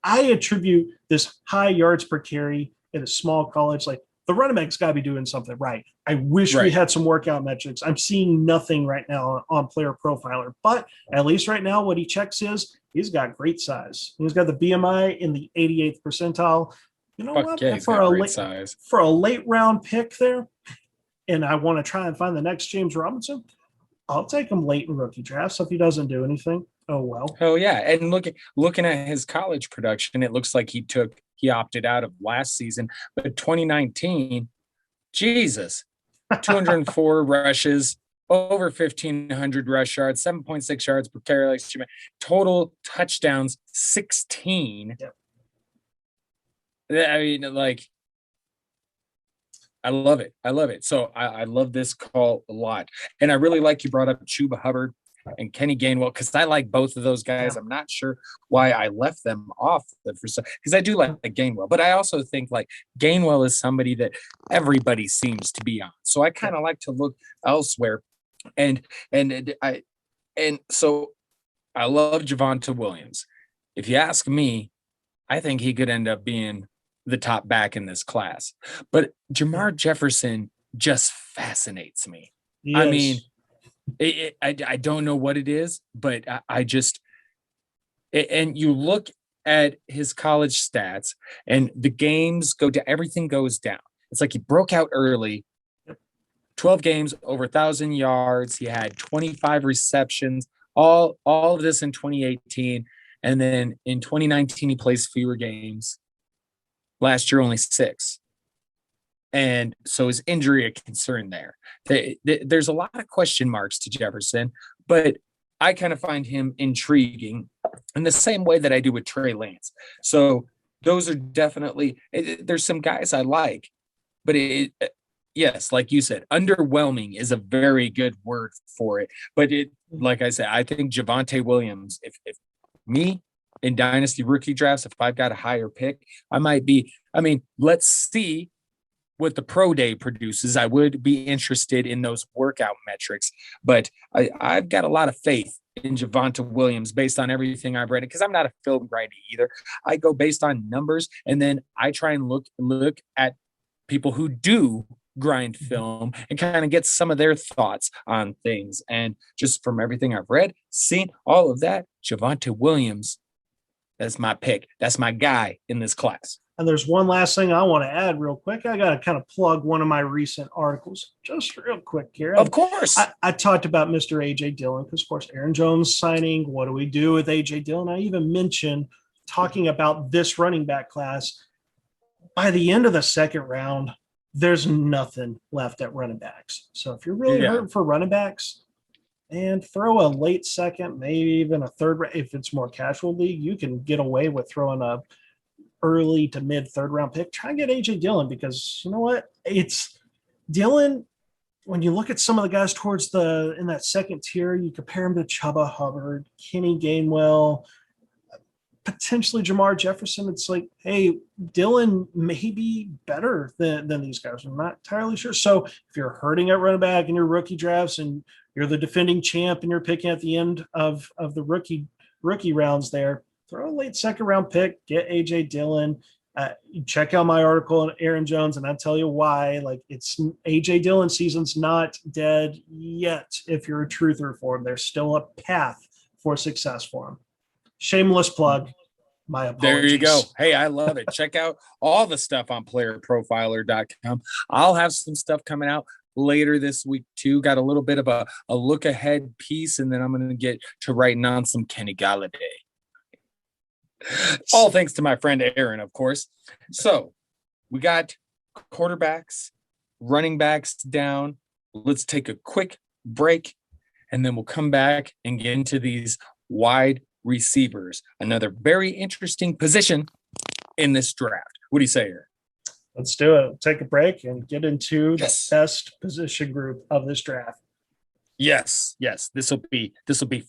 I attribute this high yards per carry in a small college. The running back's got to be doing something right. I wish we had some workout metrics. I'm seeing nothing right now on Player Profiler, but at least right now what he checks is he's got great size. He's got the BMI in the 88th percentile. You know what? Yeah, for a late round pick there, and I want to try and find the next James Robinson, I'll take him late in rookie drafts. If he doesn't do anything, oh well. Oh yeah, and looking at his college production, it looks like he opted out of last season, but 2019, Jesus, 204 rushes, over 1,500 rush yards, 7.6 yards per carry, total touchdowns 16. Yep. I mean, I love it. I love it. So I love this call a lot. And I really like you brought up Chuba Hubbard and Kenny Gainwell, because I like both of those guys. I'm not sure why I left them off because I do like Gainwell, but I also think Gainwell is somebody that everybody seems to be on. So I kind of like to look elsewhere. And so I love Javonte Williams. If you ask me, I think he could end up being the top back in this class. But Jamar Jefferson just fascinates me. Yes. I mean, I don't know what it is, but I just – and you look at his college stats and the games everything goes down. It's like he broke out early, 12 games, over 1,000 yards. He had 25 receptions, all of this in 2018. And then in 2019, he plays fewer games. Last year, only 6. And so is injury a concern there? There's a lot of question marks to Jefferson, but I kind of find him intriguing in the same way that I do with Trey Lance. So those are definitely – there's some guys I like, but yes, like you said, underwhelming is a very good word for it. But like I said, I think Javonte Williams, if me – in Dynasty rookie drafts, if I've got a higher pick, let's see what the pro day produces. I would be interested in those workout metrics, but I've got a lot of faith in Javonte Williams based on everything I've read, because I'm not a film grinder either. I go based on numbers, and then I try and look at people who do grind film and kind of get some of their thoughts on things. And just from everything I've read, seen, all of that, Javonte Williams, that's my pick. That's my guy in this class. And there's one last thing I want to add real quick. I got to kind of plug one of my recent articles, just real quick here. Of course. I talked about Mr. A.J. Dillon because, of course, Aaron Jones signing. What do we do with A.J. Dillon? I even mentioned talking about this running back class. By the end of the second round, there's nothing left at running backs. So if you're really hurting for running backs, and throw a late second, maybe even a third. If it's more casual league, you can get away with throwing a early to mid third round pick. Try and get AJ Dillon, because you know what? It's Dillon. When you look at some of the guys towards in that second tier, you compare him to Chuba Hubbard, Kenny Gainwell, potentially Jamar Jefferson. It's like, hey, Dillon may be better than these guys. I'm not entirely sure. So if you're hurting at running back in your rookie drafts and you're the defending champ and you're picking at the end of the rookie rounds there, throw a late second round pick, get AJ Dillon. Check out my article on Aaron Jones, and I'll tell you why. Like, it's AJ Dillon season's not dead yet. If you're a truther for him, there's still a path for success for him. Shameless plug. My apologies. There you go. Hey, I love it. Check out all the stuff on playerprofiler.com. I'll have some stuff coming out later this week too. Got a little bit of a look ahead piece, and then I'm going to get to writing on some Kenny Galladay. All thanks to my friend Aaron, of course. So we got quarterbacks, running backs down. Let's take a quick break, and then we'll come back and get into these wide receivers. Another very interesting position in this draft. What do you say, Aaron? Let's do it. Take a break and get into the best position group of this draft. Yes. This will be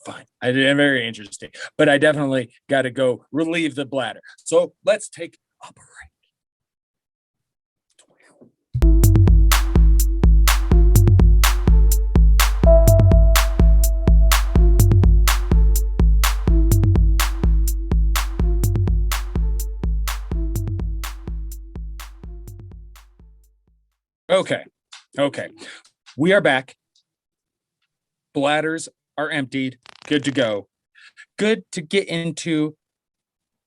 fun. Very interesting. But I definitely got to go relieve the bladder. So let's take a break. Okay. We are back. Bladders are emptied. Good to go. Good to get into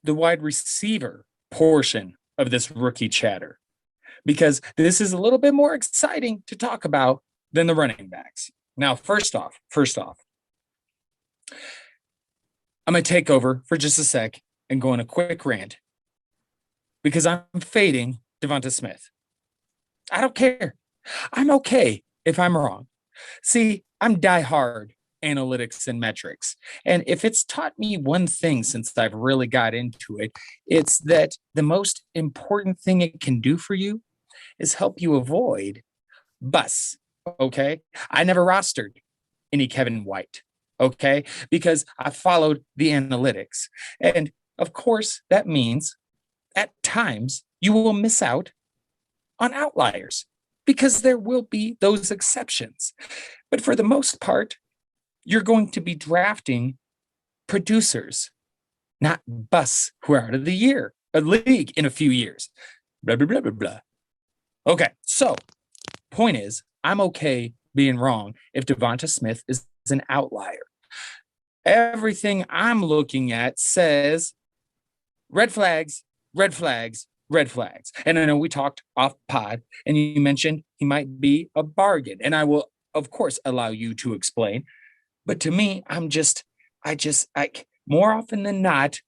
the wide receiver portion of this rookie chatter, because this is a little bit more exciting to talk about than the running backs. Now, first off, I'm going to take over for just a sec and go on a quick rant, because I'm fading Devonta Smith. I don't care. I'm okay if I'm wrong. See, I'm diehard analytics and metrics. And if it's taught me one thing since I've really got into it, it's that the most important thing it can do for you is help you avoid bus. Okay. I never rostered any Kevin White. Okay. Because I followed the analytics. And of course, that means at times you will miss out on outliers, because there will be those exceptions. But for the most part, you're going to be drafting producers, not busts who are out of the league in a few years. Blah, blah, blah, blah, blah. Okay, so point is, I'm okay being wrong if Devonta Smith is an outlier. Everything I'm looking at says red flags, red flags, red flags. And I know we talked off pod and you mentioned he might be a bargain. And I will, of course, allow you to explain. But to me, I more often than not,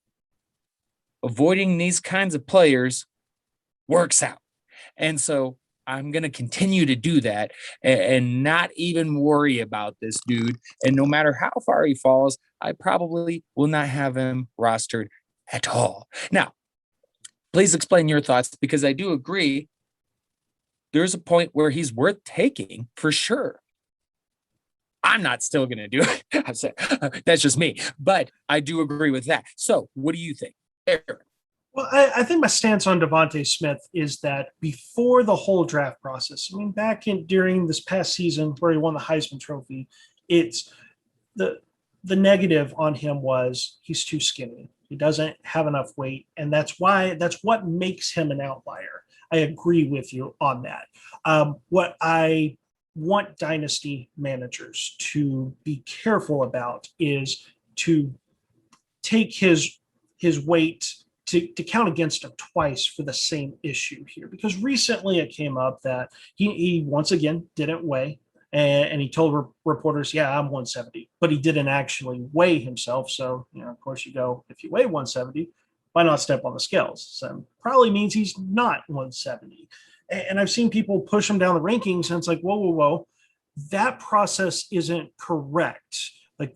avoiding these kinds of players works out. And so I'm going to continue to do that and not even worry about this dude. And no matter how far he falls, I probably will not have him rostered at all. Now, please explain your thoughts, because I do agree there's a point where he's worth taking for sure. I'm not still going to do it. That's just me, but I do agree with that. So what do you think, Aaron? Well, I think my stance on Devonta Smith is that before the whole draft process, I mean, during this past season where he won the Heisman Trophy, it's the negative on him was he's too skinny. He doesn't have enough weight, and that's what makes him an outlier. I agree with you on that. What I want dynasty managers to be careful about is to take his weight to count against him twice for the same issue here, because recently it came up that he once again didn't weigh, and he told reporters, yeah, I'm 170, but he didn't actually weigh himself. So, of course you go, if you weigh 170, why not step on the scales? So probably means he's not 170. And I've seen people push him down the rankings, and it's like, whoa. That process isn't correct. Like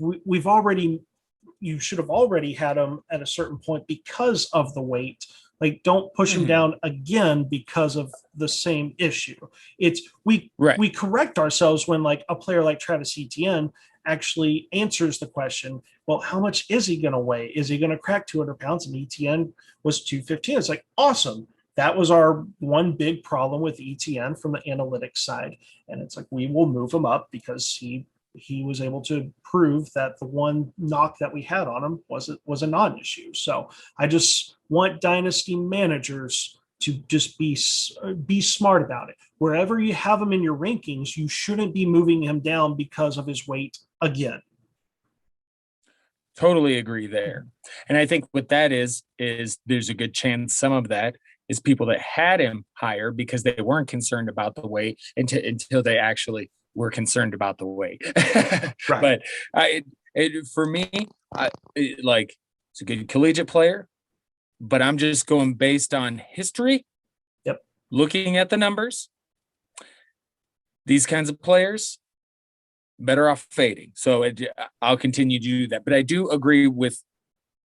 you should have already had him at a certain point because of the weight. Like, don't push him down again because of the same issue. It's we correct ourselves when like a player like Travis Etienne actually answers the question, well, how much is he going to weigh? Is he going to crack 200 pounds? And Etienne was 215. It's like, awesome. That was our one big problem with Etienne from the analytics side. And it's like, we will move him up because he was able to prove that the one knock that we had on him was a non-issue. So I just want dynasty managers to just be smart about it. Wherever you have him in your rankings, you shouldn't be moving him down because of his weight again. Totally agree there. And I think what that is there's a good chance some of that is people that had him higher because they weren't concerned about the weight until they actually were concerned about the weight. Right. But for me, it's a good collegiate player, but I'm just going based on history. Yep. Looking at the numbers, these kinds of players better off fading. So I'll continue to do that. But I do agree with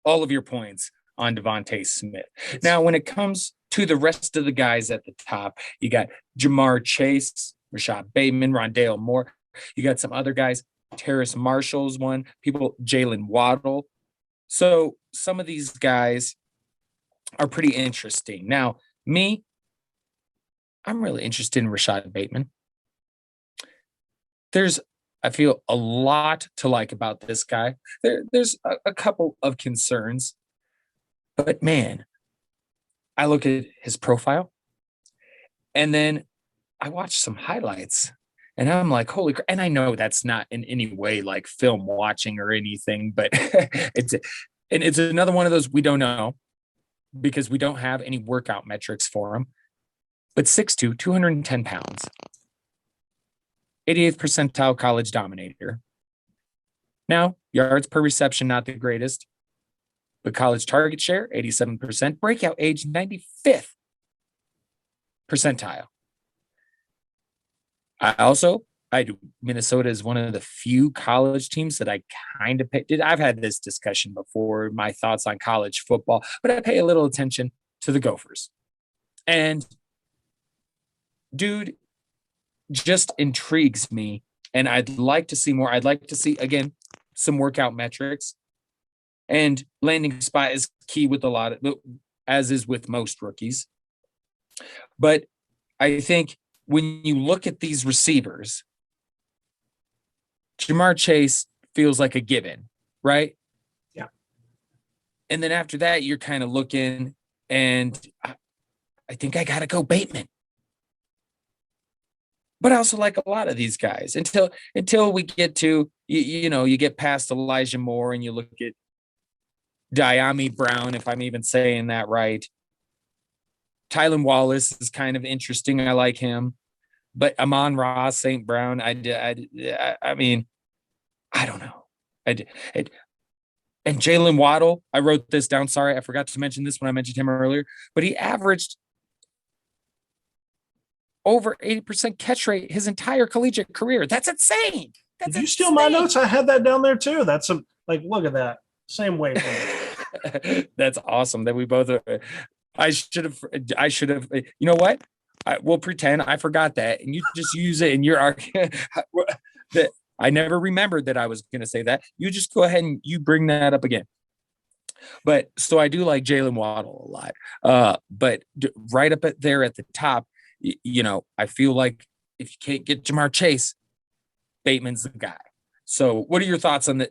all of your points on Devontae Smith. Now, when it comes to the rest of the guys at the top, you got Jamar Chase, Rashad Bateman, Rondale Moore. You got some other guys. Terrace Marshall's one. Jalen Waddle. So some of these guys are pretty interesting. Now, I'm really interested in Rashad Bateman. I feel a lot to like about this guy. There's a couple of concerns, but man, I look at his profile and then I watch some highlights and I'm like, holy crap. And I know that's not in any way like film watching or anything, but it's another one of those we don't know because we don't have any workout metrics for him. But 6'2", 210 pounds, 88th percentile college dominator. Now, yards per reception, not the greatest, but college target share, 87%, breakout age, 95th percentile. Minnesota is one of the few college teams that I kind of picked. I've had this discussion before, my thoughts on college football, but I pay a little attention to the Gophers. And dude just intrigues me, and I'd like to see more. I'd like to see, again, some workout metrics. And landing spot is key with as is with most rookies. But I think when you look at these receivers, Jamar Chase feels like a given, right? Yeah. And then after that, you're kind of looking, and I think I got to go Bateman. But I also like a lot of these guys until we get to, you get past Elijah Moore and you look at Diami Brown, if I'm even saying that right. Tylan Wallace is kind of interesting. I like him. But Amon-Ra St. Brown, I mean, I don't know. And Jalen Waddle, I wrote this down. Sorry, I forgot to mention this when I mentioned him earlier. But he averaged over 80% catch rate his entire collegiate career. That's insane. Did you steal my notes? I had that down there too. That's look at that. Same way. That's awesome that we both are. I should have, you know what? We'll pretend I forgot that. And you just use it in your argument. That I never remembered that I was going to say that. You just go ahead and you bring that up again. But so I do like Jalen Waddle a lot. But right up there at the top, I feel like if you can't get Jamar Chase, Bateman's the guy. So what are your thoughts on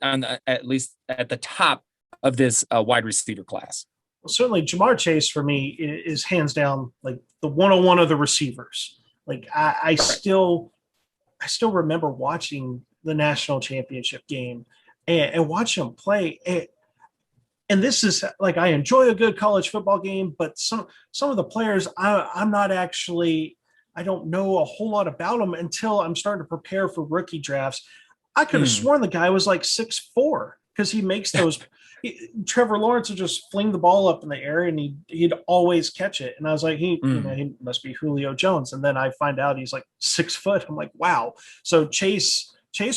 at least at the top of this wide receiver class? Well, certainly Jamar Chase for me is hands down like the 101 of the receivers. Like I still remember watching the national championship game and watching him play. and this is like, I enjoy a good college football game, but some of the players I'm not actually, I don't know a whole lot about them until I'm starting to prepare for rookie drafts. I could have sworn the guy was like 6'4" because he makes those. Trevor Lawrence would just fling the ball up in the air and he'd always catch it. And I was like, he must be Julio Jones. And then I find out he's like 6 foot. I'm like, wow. So Chase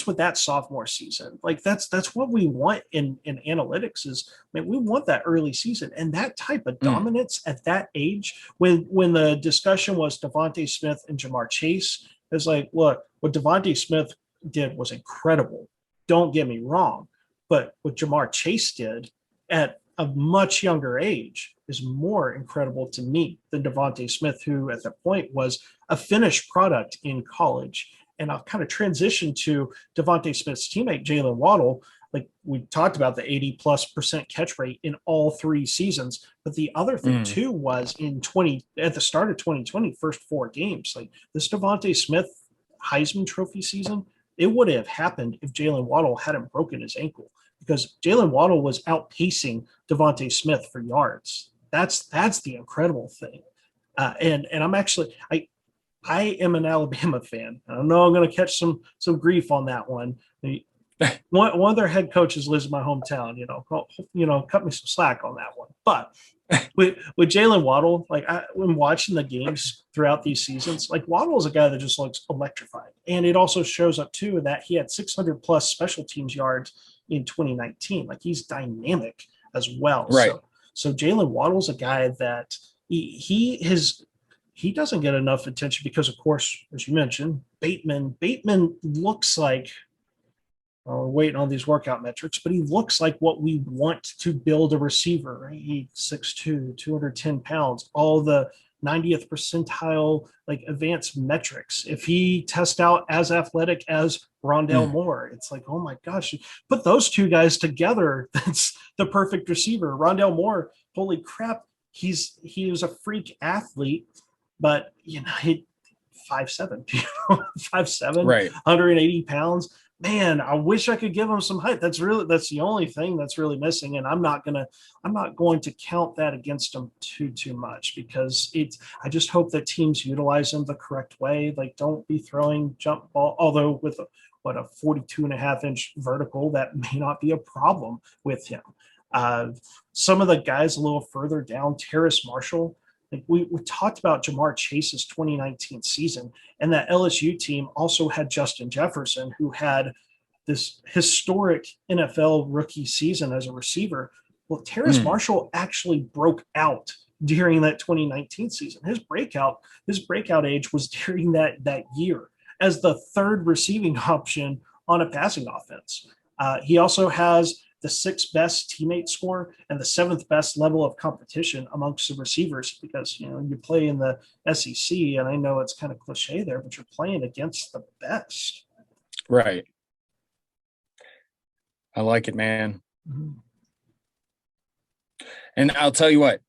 with that sophomore season, like that's what we want in analytics is, man, we want that early season and that type of dominance at that age. When the discussion was Devontae Smith and Jamar Chase, it's like, look, what Devontae Smith did was incredible. Don't get me wrong, but what Jamar Chase did at a much younger age is more incredible to me than Devontae Smith, who at that point was a finished product in college. And I'll kind of transition to Devontae Smith's teammate, Jalen Waddle. Like we talked about the 80+% catch rate in all 3 seasons. But the other thing too was at the start of 2020, first 4 games, like this Devontae Smith Heisman Trophy season, it would have happened if Jalen Waddle hadn't broken his ankle, because Jalen Waddle was outpacing Devontae Smith for yards. That's the incredible thing. And I'm actually, I am an Alabama fan. I know I'm going to catch some grief on that one. One of their head coaches lives in my hometown. Cut me some slack on that one. But with Jalen Waddle, like when watching the games throughout these seasons, like Waddle is a guy that just looks electrified, and it also shows up too that he had 600+ special teams yards in 2019. Like he's dynamic as well. Right. So Jalen Waddle's a guy that he doesn't get enough attention because, of course, as you mentioned, Bateman looks like, we're waiting on these workout metrics, but he looks like what we want to build a receiver, right? He's 6'2", 210 pounds, all the 90th percentile, like advanced metrics. If he tests out as athletic as Rondale Moore, it's like, oh my gosh, put those 2 guys together. That's the perfect receiver. Rondale Moore, holy crap. He was a freak athlete, but he 5'7", 5'7", right, 180 pounds. Man, I wish I could give him some height. That's the only thing that's really missing. And I'm not going to count that against him too much, because I just hope that teams utilize him the correct way. Like, don't be throwing jump ball, although with a 42.5-inch vertical, that may not be a problem with him. Some of the guys a little further down, Terrace Marshall, like we talked about Jamar Chase's 2019 season, and that LSU team also had Justin Jefferson, who had this historic NFL rookie season as a receiver. Well, Terrace Marshall actually broke out during that 2019 season. His breakout age was during that year as the 3rd receiving option on a passing offense. He also has the 6th best teammate score and the 7th best level of competition amongst the receivers, because you play in the SEC, and I know it's kind of cliche there, but you're playing against the best. Right. I like it, man. And I'll tell you what,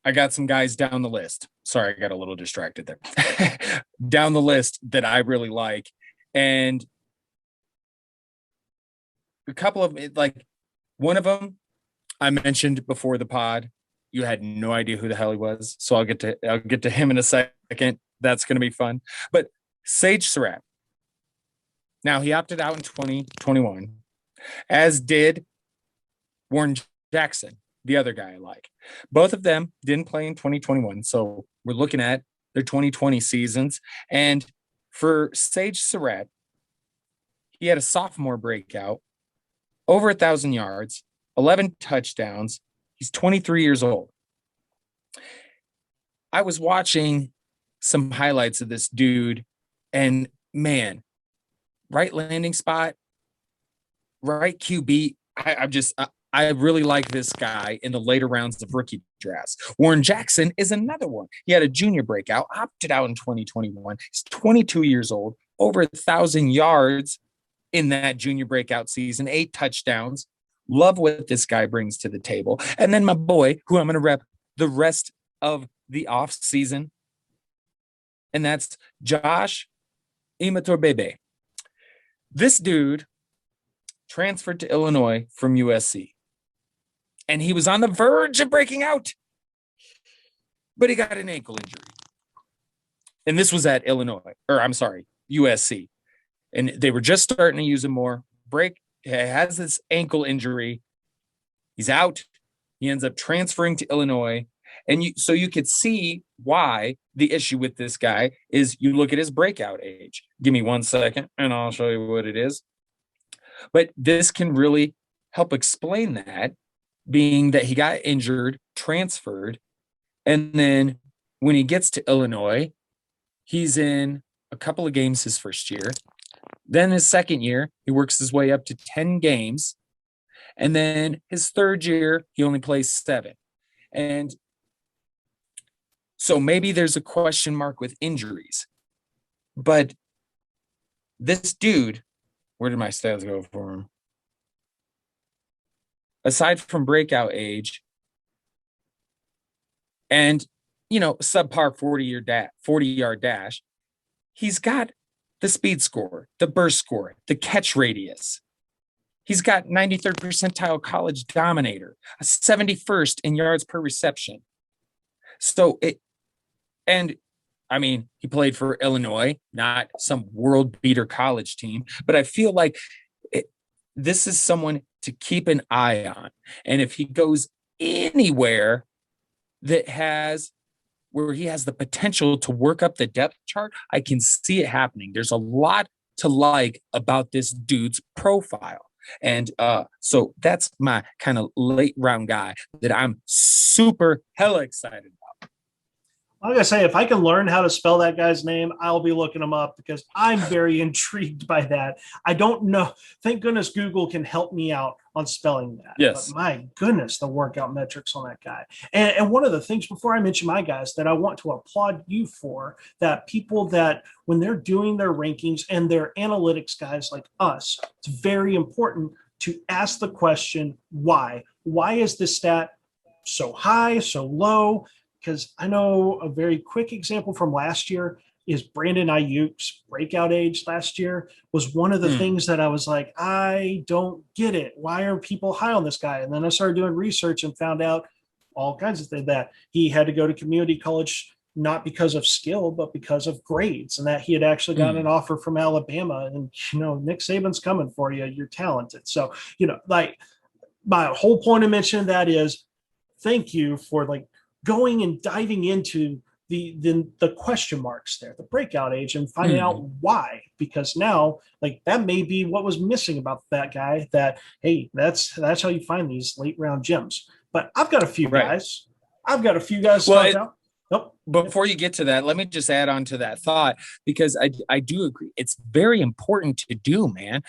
I got some guys down the list. Sorry, I got a little distracted there. Down the list that I really like, and a couple of one of them I mentioned before the pod. You had no idea who the hell he was, so I'll get to him in a second. That's going to be fun. But Sage Surratt. Now, he opted out in 2021, as did Warren Jackson, the other guy I like. Both of them didn't play in 2021, so we're looking at their 2020 seasons. And for Sage Surratt, he had a sophomore breakout, over 1,000 yards, 11 touchdowns. He's 23 years old. I was watching some highlights of this dude, and man, right landing spot, right QB. I really like this guy in the later rounds of rookie drafts. Warren Jackson is another one. He had a junior breakout, opted out in 2021. He's 22 years old, over 1,000 yards in that junior breakout season, 8 touchdowns. Love what this guy brings to the table. And then my boy, who I'm going to rep the rest of the off season, and that's Josh Imatorbhebhe. This dude transferred to Illinois from USC. and he was on the verge of breaking out, but he got an ankle injury. And this was at USC. And they were just starting to use him more. He has this ankle injury. He's out. He ends up transferring to Illinois. And so you could see why the issue with this guy is you look at his breakout age. Give me 1 second and I'll show you what it is. But this can really help explain that, being that he got injured, transferred, and then when he gets to Illinois, he's in a couple of games his first year. Then his second year, he works his way up to 10 games. And then his third year, he only plays 7. And so maybe there's a question mark with injuries. But this dude, where did my stats go for him? Aside from breakout age and, subpar 40-yard dash, he's got the speed score, the burst score, the catch radius. He's got 93rd percentile college dominator, a 71st in yards per reception. So he played for Illinois, not some world beater college team, but I feel like this is someone to keep an eye on. And if he goes anywhere where he has the potential to work up the depth chart, I can see it happening. There's a lot to like about this dude's profile. And so that's my kind of late round guy that I'm super hella excited about. I'm going to say, if I can learn how to spell that guy's name, I'll be looking him up because I'm very intrigued by that. I don't know. Thank goodness Google can help me out on spelling that. Yes. But my goodness, the workout metrics on that guy. And one of the things, before I mention my guys, that I want to applaud you for, that people that when they're doing their rankings and their analytics guys like us, it's very important to ask the question, why? Why is this stat so high, so low? Because I know a very quick example from last year is Brandon Ayuk's breakout age last year was one of the things that I was like, I don't get it. Why are people high on this guy? And then I started doing research and found out all kinds of things, that he had to go to community college, not because of skill, but because of grades, and that he had actually gotten an offer from Alabama. And, Nick Saban's coming for you. You're talented. So, like my whole point of mentioning that is thank you for going and diving into the question marks there, the breakout age, and finding out why, because now that may be what was missing about that guy, that, hey, that's how you find these late round gems. But I've got a few guys. Out. Nope. Before you get to that, let me just add on to that thought, because I do agree. It's very important to do, man,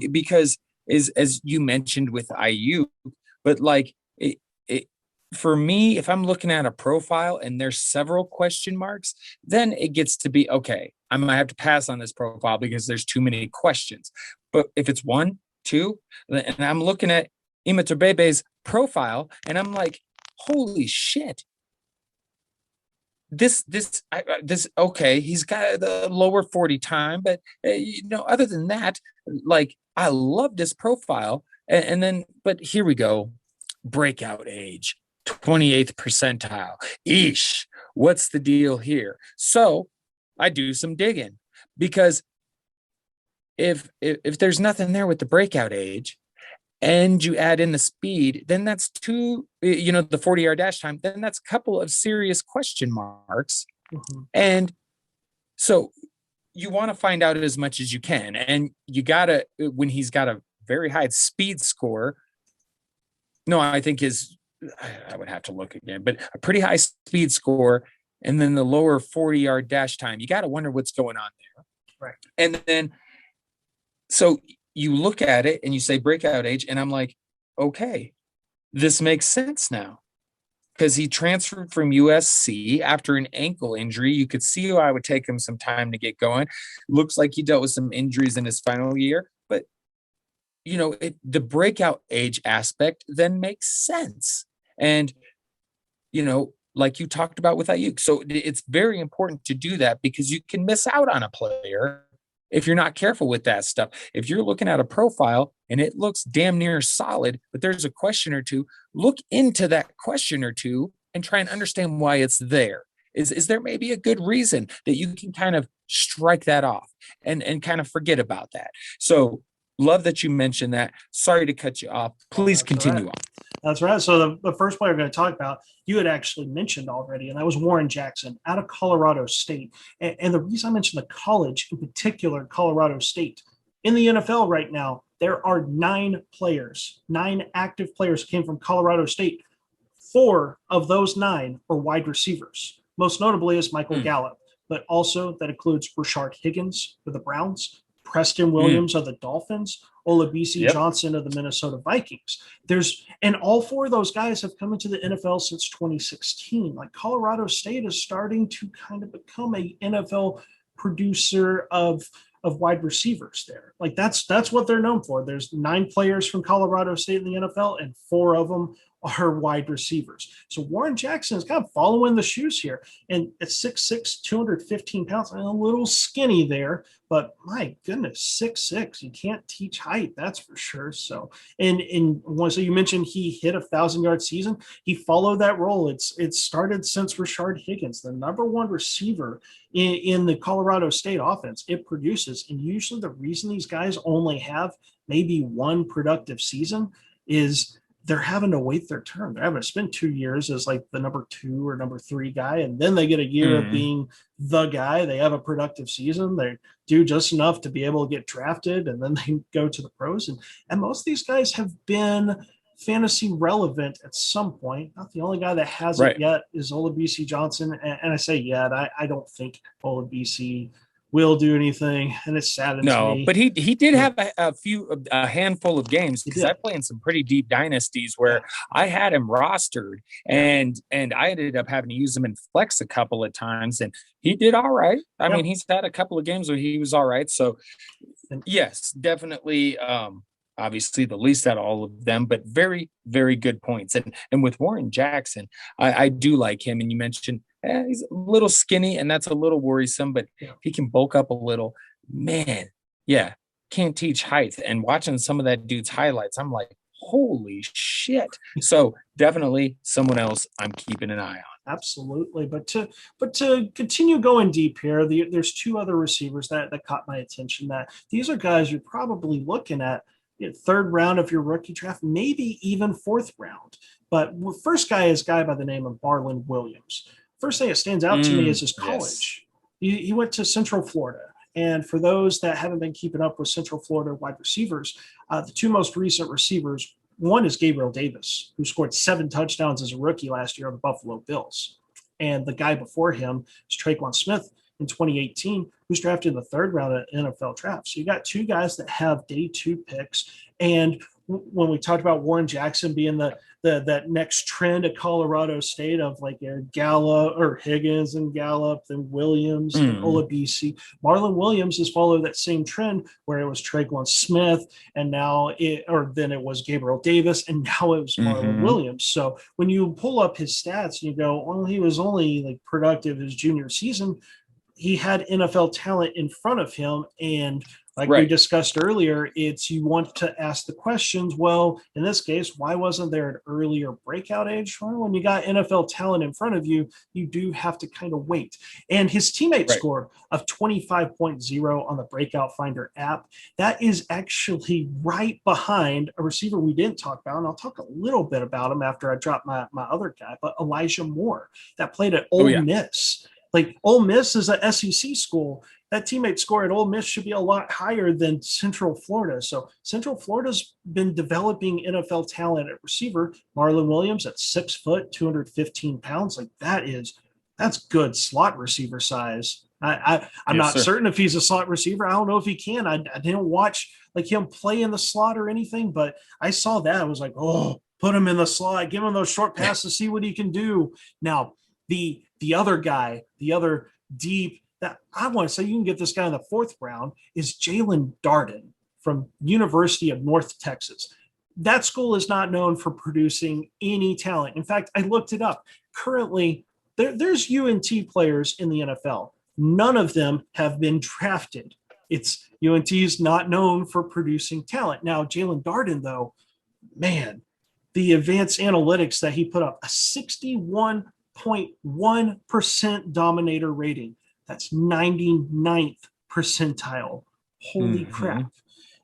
because as you mentioned with IU, but for me, if I'm looking at a profile and there's several question marks, then it gets to be, okay, I might have to pass on this profile because there's too many questions. But if it's 1, 2, and I'm looking at Imatobebe's profile and I'm like, holy shit. This, okay, he's got the lower 40 time, but other than that, I love this profile. And then, but here we go. Breakout age. 28th percentile. Eesh, what's the deal here? So I do some digging, because if there's nothing there with the breakout age and you add in the speed, then that's the 40-yard dash time, then that's a couple of serious question marks. And so you want to find out as much as you can. And you gotta, when he's got a very high speed score, I think I would have to look again, but a pretty high speed score, and then the lower 40-yard dash time, you got to wonder what's going on there. Right. And then, so you look at it and you say breakout age, and I'm like, okay, this makes sense now, because he transferred from USC after an ankle injury. You could see why it would take him some time to get going. Looks like he dealt with some injuries in his final year, but the breakout age aspect then makes sense. And, like you talked about with Ayuk. So it's very important to do that, because you can miss out on a player if you're not careful with that stuff. If you're looking at a profile and it looks damn near solid, but there's a question or two, look into that question or two and try and understand why it's there. Is there maybe a good reason that you can kind of strike that off and kind of forget about that? So love that you mentioned that. Sorry to cut you off. Please continue on. That's right. So the first player we're going to talk about, you had actually mentioned already, and that was Warren Jackson out of Colorado State. And the reason I mentioned the college, in particular, Colorado State, in the NFL right now, there are 9 active players who came from Colorado State. 4 of those 9 are wide receivers. Most notably is Michael Gallup, but also that includes Rashard Higgins for the Browns, Preston Williams of the Dolphins, Olabisi Johnson of the Minnesota Vikings. And all 4 of those guys have come into the NFL since 2016. Like, Colorado State is starting to kind of become a NFL producer of wide receivers there. Like, that's what they're known for. There's 9 players from Colorado State in the NFL, and 4 of them are wide receivers. So Warren Jackson is kind of following the shoes here. And at 6'6", 215 pounds, I'm a little skinny there, but my goodness, 6'6", you can't teach height, that's for sure. So, so you mentioned he hit 1,000-yard season. He followed that role. It started since Rashard Higgins, the number 1 receiver in the Colorado State offense. It produces. And usually the reason these guys only have maybe 1 productive season is they're having to wait their turn. They're having to spend 2 years as like the number 2 or number 3 guy. And then they get a year of being the guy. They have a productive season. They do just enough to be able to get drafted. And then they go to the pros. And most of these guys have been fantasy relevant at some point. Not the only guy that hasn't yet is Olabisi Johnson. And I say yet, I don't think Olabisi will do anything, and it saddens me. No, but he did have a handful of games, because I play in some pretty deep dynasties where I had him rostered, and I ended up having to use him in flex a couple of times, and he did all right. I mean, he's had a couple of games where he was all right. So yes, definitely. Obviously the least out of all of them, but very, very good points. And with Warren Jackson, I do like him. And you mentioned he's a little skinny, and that's a little worrisome, but he can bulk up a little. Man, can't teach height. And watching some of that dude's highlights, I'm like, holy shit. So definitely someone else I'm keeping an eye on. Absolutely. But to continue going deep here, there's 2 other receivers that caught my attention. That these are guys you're probably looking at 3rd round of your rookie draft, maybe even 4th round. But first guy is a guy by the name of Marlon Williams. First thing that stands out to me is his college. He went to Central Florida. And for those that haven't been keeping up with Central Florida wide receivers, the 2 most recent receivers, one is Gabriel Davis, who scored 7 touchdowns as a rookie last year on the Buffalo Bills. And the guy before him is Traquan Smith in 2018, who's drafted in the 3rd round of NFL draft. So you got 2 guys that have day 2 picks. And when we talked about Warren Jackson being that next trend at Colorado State of like Gallup or Higgins and Gallup, then Williams and Olabisi, Marlon Williams has followed that same trend where it was Traquan Smith, and then it was Gabriel Davis, and now it was Marlon Williams. So when you pull up his stats and you go, well, he was only like productive his junior season, he had NFL talent in front of him. And like we discussed earlier, you want to ask the questions, well, in this case, why wasn't there an earlier breakout age? Well, when you got NFL talent in front of you, you do have to kind of wait. And his teammate score of 25.0 on the Breakout Finder app, that is actually right behind a receiver we didn't talk about, and I'll talk a little bit about him after I drop my other guy, but Elijah Moore, that played at Ole Miss. Like, Ole Miss is a SEC school. That teammate score at Ole Miss should be a lot higher than Central Florida. So Central Florida's been developing NFL talent at receiver. Marlon Williams at 6 foot, 215 pounds. Like, that's good slot receiver size. I'm not certain if he's a slot receiver. I don't know if he can. I didn't watch like him play in the slot or anything, but I saw that. I was like, oh, put him in the slot, give him those short passes, see what he can do. Now, the other guy, the other deep that I want to say you can get this guy in the 4th round is Jalen Darden from University of North Texas. That school is not known for producing any talent. In fact, I looked it up. Currently, there's UNT players in the NFL. None of them have been drafted It's UNT is not known for producing talent. Now, Jalen Darden, though, man, the advanced analytics that he put up, a 61.1% dominator rating. That's 99th percentile. Holy crap.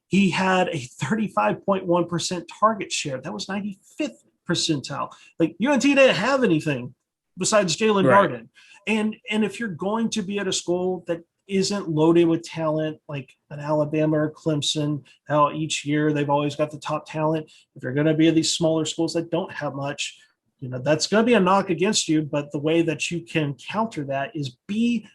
He had a 35.1% target share. That was 95th percentile. Like UNT didn't have anything besides Jalen Darden. And if you're going to be at a school that isn't loaded with talent like an Alabama or Clemson, how each year they've always got the top talent. If you're going to be at these smaller schools that don't have much, that's going to be a knock against you. But the way that you can counter that is be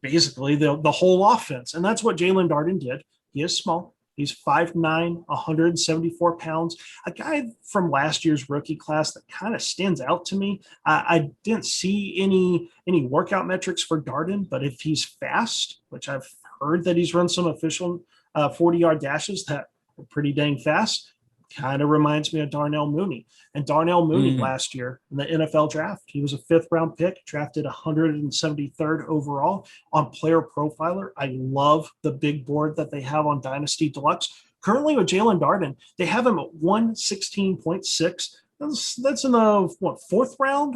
basically the whole offense. And that's what Jalen Darden did. He is small. He's 5'9", 174 pounds. A guy from last year's rookie class that kind of stands out to me. I didn't see any workout metrics for Darden, but if he's fast, which I've heard that he's run some official 40-yard dashes that are pretty dang fast, kind of reminds me of Darnell Mooney. And Darnell Mooney last year in the NFL draft, he was a 5th-round pick, drafted 173rd overall on Player Profiler. I love the big board that they have on Dynasty Deluxe. Currently with Jalen Darden, they have him at 116.6. That's in the fourth round.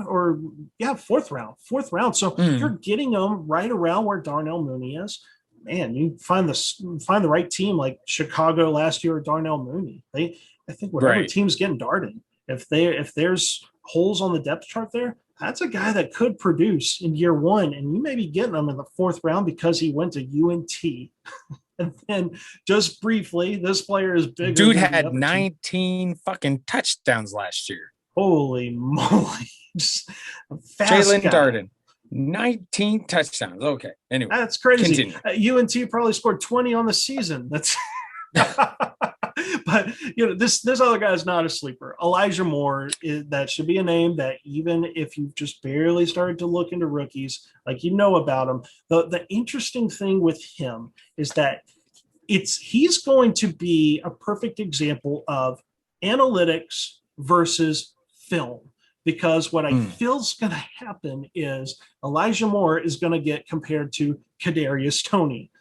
So you're getting him right around where Darnell Mooney is. Man, you find the right team like Chicago last year or Darnell Mooney. I think whatever team's getting Darden, if there's holes on the depth chart there, that's a guy that could produce in year one, and you may be getting him in the 4th round because he went to UNT. And then just briefly, this player is bigger. Dude had 19 fucking touchdowns last year. Holy moly. Jalen Darden. 19 touchdowns. Okay. Anyway. That's crazy. UNT probably scored 20 on the season. That's but this other guy is not a sleeper. Elijah Moore, that should be a name that even if you've just barely started to look into rookies, like about him. The interesting thing with him is that he's going to be a perfect example of analytics versus film. Because what I feel is going to happen is Elijah Moore is going to get compared to Kadarius Toney,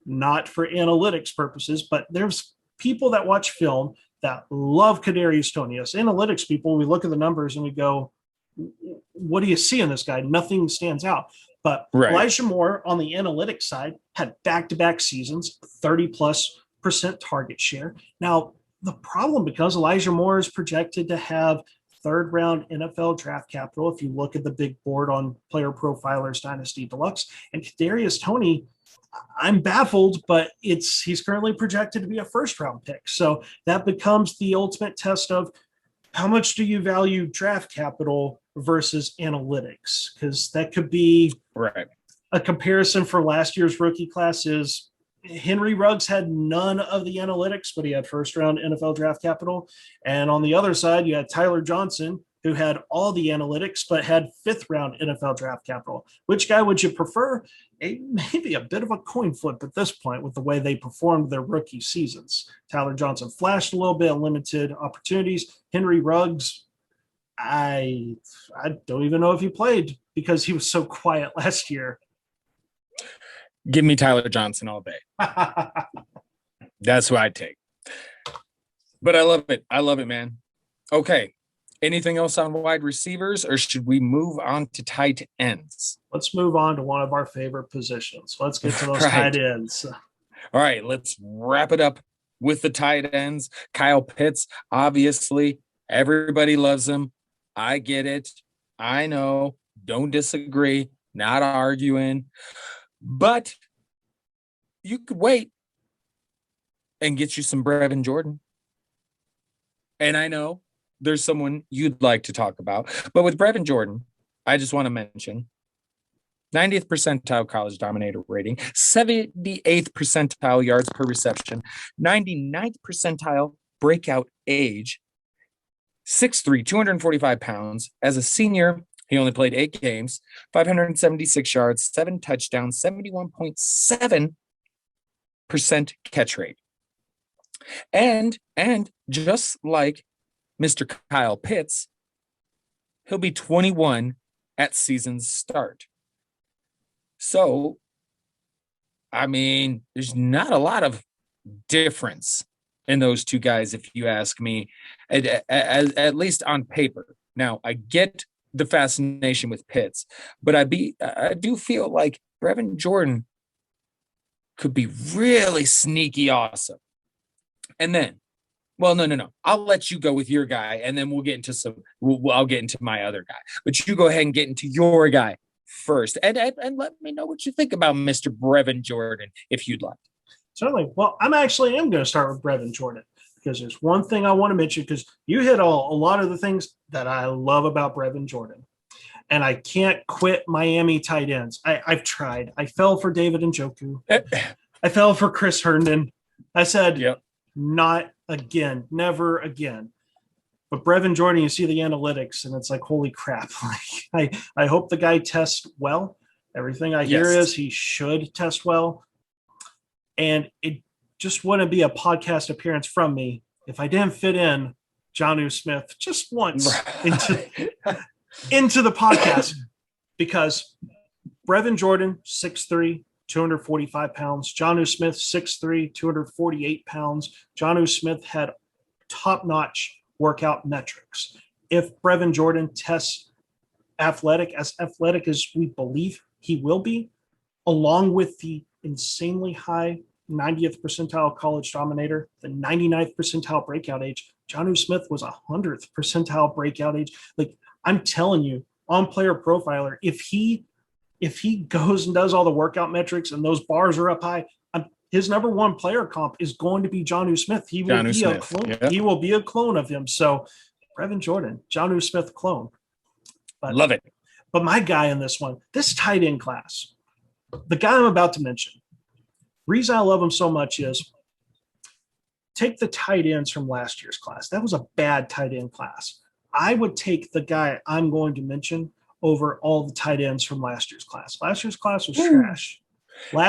not for analytics purposes, but there's people that watch film that love Kadarius Toney. As analytics people, we look at the numbers and we go, what do you see in this guy? Nothing stands out. But Elijah Moore on the analytics side had back-to-back seasons, 30+% target share. Now, the problem, because Elijah Moore is projected to have 3rd-round NFL draft capital, if you look at the big board on Player Profiler's Dynasty Deluxe, and Kadarius Toney, I'm baffled, but he's currently projected to be a 1st-round pick. So that becomes the ultimate test of how much do you value draft capital versus analytics? Because that could be a comparison for last year's rookie classes. Henry Ruggs had none of the analytics, but he had 1st-round NFL draft capital. And on the other side, you had Tyler Johnson, who had all the analytics, but had 5th-round NFL draft capital. Which guy would you prefer? Maybe a bit of a coin flip at this point with the way they performed their rookie seasons. Tyler Johnson flashed a little bit of limited opportunities. Henry Ruggs, I don't even know if he played because he was so quiet last year. Give me Tyler Johnson all day. That's what I take. But I love it. I love it, man. Okay. Anything else on wide receivers, or should we move on to tight ends? Let's move on to one of our favorite positions. Let's get to those tight ends. All right. Let's wrap it up with the tight ends. Kyle Pitts, obviously, everybody loves him. I get it. I know. Don't disagree. Not arguing. But you could wait and get you some Brevin Jordan. And I know there's someone you'd like to talk about. But with Brevin Jordan, I just want to mention 90th percentile college dominator rating, 78th percentile yards per reception, 99th percentile breakout age, 6'3", 245 pounds. As a senior, he only played 8 games, 576 yards, 7 touchdowns, 71.7% catch rate. And just like Mr. Kyle Pitts, he'll be 21 at season's start. So I mean, there's not a lot of difference in those two guys, if you ask me, at least on paper. Now, I get the fascination with Pitts, but I do feel like Brevin Jordan could be really sneaky awesome. And then, well, no. I'll let you go with your guy, and then we'll get into I'll get into my other guy. But you go ahead and get into your guy first, and let me know what you think about Mr. Brevin Jordan, if you'd like. Certainly. Well, I'm going to start with Brevin Jordan because there's one thing I want to mention because you hit a lot of the things that I love about Brevin Jordan. And I can't quit Miami tight ends. I've tried. I fell for David Njoku. I fell for Chris Herndon. I said, yep. Not again, never again. But Brevin Jordan, you see the analytics, and it's like, holy crap. Like, I hope the guy tests well. Everything I hear is he should test well. And it just wouldn't be a podcast appearance from me if I didn't fit in Jonnu Smith just once into the podcast, because Brevin Jordan, 6'3", 245 pounds. Jonnu Smith, 6'3", 248 pounds. Jonnu Smith had top-notch workout metrics. If Brevin Jordan tests athletic as we believe he will be, along with the insanely high 90th percentile college dominator, the 99th percentile breakout age, Jonnu Smith was 100th percentile breakout age. Like, I'm telling you, on Player Profiler, if he goes and does all the workout metrics and those bars are up high, his number one player comp is going to be Jonnu Smith. He will be a clone. Yep. He will be a clone of him. So Brevin Jordan, Jonnu Smith clone. Love it. But my guy in this one, this tight end class, the guy I'm about to mention, reason I love him so much is take the tight ends from last year's class. That was a bad tight end class. I would take the guy I'm going to mention over all the tight ends from last year's class. Last year's class was trash.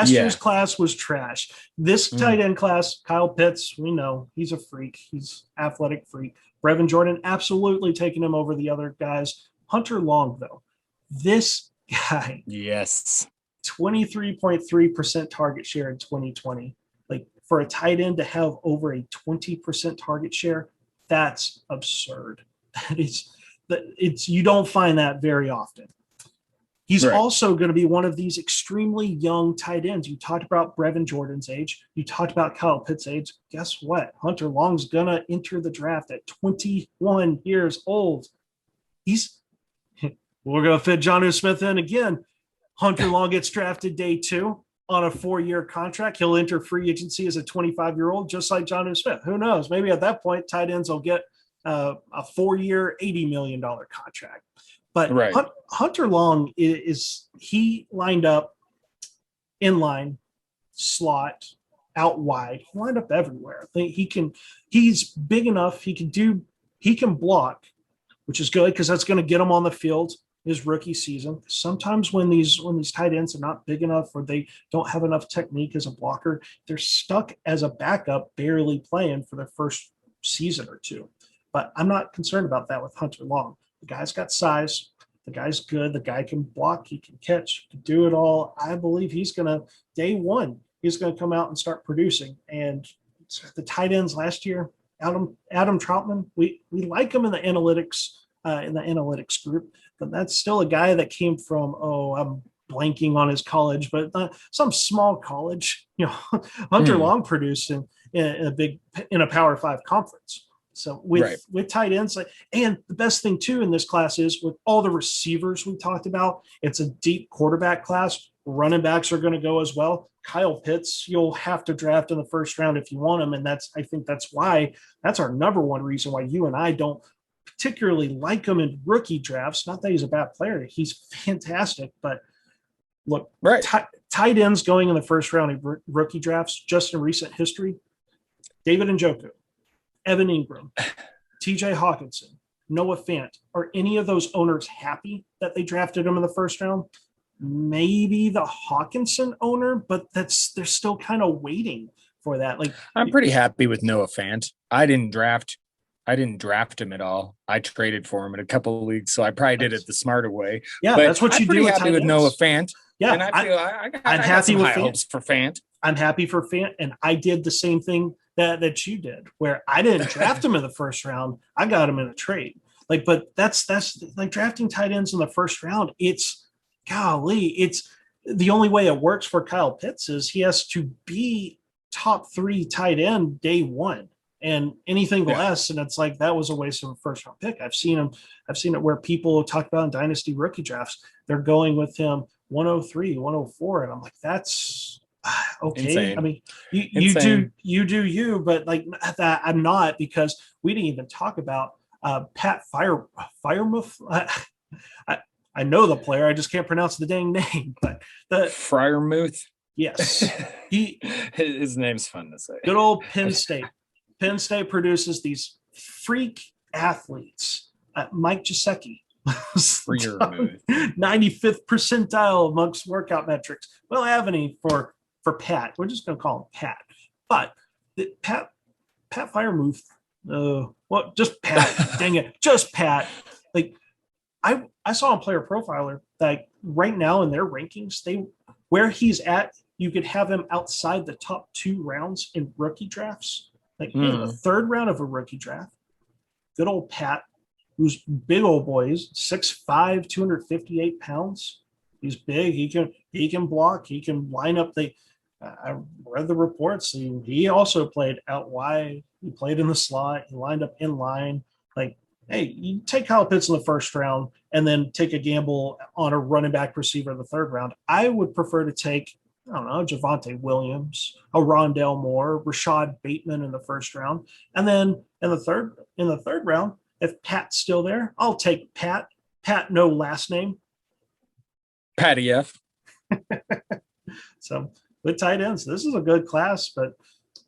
Year's class was trash. This tight end class, Kyle Pitts, we know he's a freak. He's athletic freak. Brevin Jordan, absolutely taking him over the other guys. Hunter Long, though. This guy. Yes. 23.3% target share in 2020. Like, for a tight end to have over a 20% target share, that's absurd. You don't find that very often. He's also going to be one of these extremely young tight ends. You talked about Brevin Jordan's age. You talked about Kyle Pitts' age. Guess what? Hunter Long's going to enter the draft at 21 years old. We're going to fit Jonnu Smith in again. Hunter Long gets drafted day 2 on a 4-year contract. He'll enter free agency as a 25-year-old, just like Jonnu Smith. Who knows? Maybe at that point, tight ends will get a 4-year, $80 million contract. But Hunter Long he lined up in line, slot, out wide. He lined up everywhere. He's big enough. He can block, which is good because that's going to get him on the field his rookie season. Sometimes when these tight ends are not big enough or they don't have enough technique as a blocker, they're stuck as a backup, barely playing for their first season or two. But I'm not concerned about that with Hunter Long. The guy's got size. The guy's good. The guy can block. He can catch. He can do it all. I believe he's going to, day 1, he's going to come out and start producing. And the tight ends last year, Adam Troutman, we like him in the analytics group, but that's still a guy that came from, I'm blanking on his college, but some small college. Hunter Long produced in a Power 5 conference. So with tight ends, and the best thing too in this class is with all the receivers we talked about, it's a deep quarterback class. Running backs are going to go as well. Kyle Pitts, you'll have to draft in the first round if you want him, and I think that's our number one reason why you and I don't particularly like him in rookie drafts. Not that he's a bad player; he's fantastic. But look, tight ends going in the first round of rookie drafts, just in recent history, David Njoku, Evan Ingram, TJ Hawkinson, Noah Fant. Are any of those owners happy that they drafted him in the first round? Maybe the Hawkinson owner, but they're still kind of waiting for that. Like, I'm pretty happy with Noah Fant. I didn't draft him at all. I traded for him in a couple of leagues, so I probably did it the smarter way. Yeah, but that's what you do. I'm pretty happy with Noah Fant. Yeah, And I feel I I'm got happy some with high Fant. hopes for Fant. I'm happy for Fant, and I did the same thing that you did, where I didn't draft him in the first round. I got him in a trade. Like, but that's like drafting tight ends in the first round. It's the only way it works for Kyle Pitts is he has to be top 3 tight end day one. And anything less, and it's like that was a waste of a first round pick. I've seen it where people talk about in dynasty rookie drafts, they're going with him 103, 104, and I'm like, that's okay. Insane. I mean, you do you, but like that, I'm not, because we didn't even talk about Pat Firemouth. I know the player, I just can't pronounce the dang name, but the Fryermuth. Yes, his name's fun to say. Good old Penn State. Penn State produces these freak athletes. Mike Gesicki, 95th percentile amongst workout metrics. We'll have any for Pat. We're just going to call him Pat. But Pat Firemouth, just Pat. Dang it, just Pat. Like I saw a player profiler that right now in their rankings, where he's at, you could have him outside the top 2 rounds in rookie drafts. Like in the 3rd round of a rookie draft, good old Pat, who's big old boy, he's 6'5", 258 pounds. He's big. He can block. He can line up. I read the reports. He also played out wide. He played in the slot. He lined up in line. Like, hey, you take Kyle Pitts in the 1st round and then take a gamble on a running back receiver in the 3rd round. I would prefer to take, I don't know, Javonte Williams, a Rondale Moore, Rashad Bateman in the 1st round. And then in the third round, if Pat's still there, I'll take Pat. Pat, no last name. Patty F. So with tight ends, this is a good class, but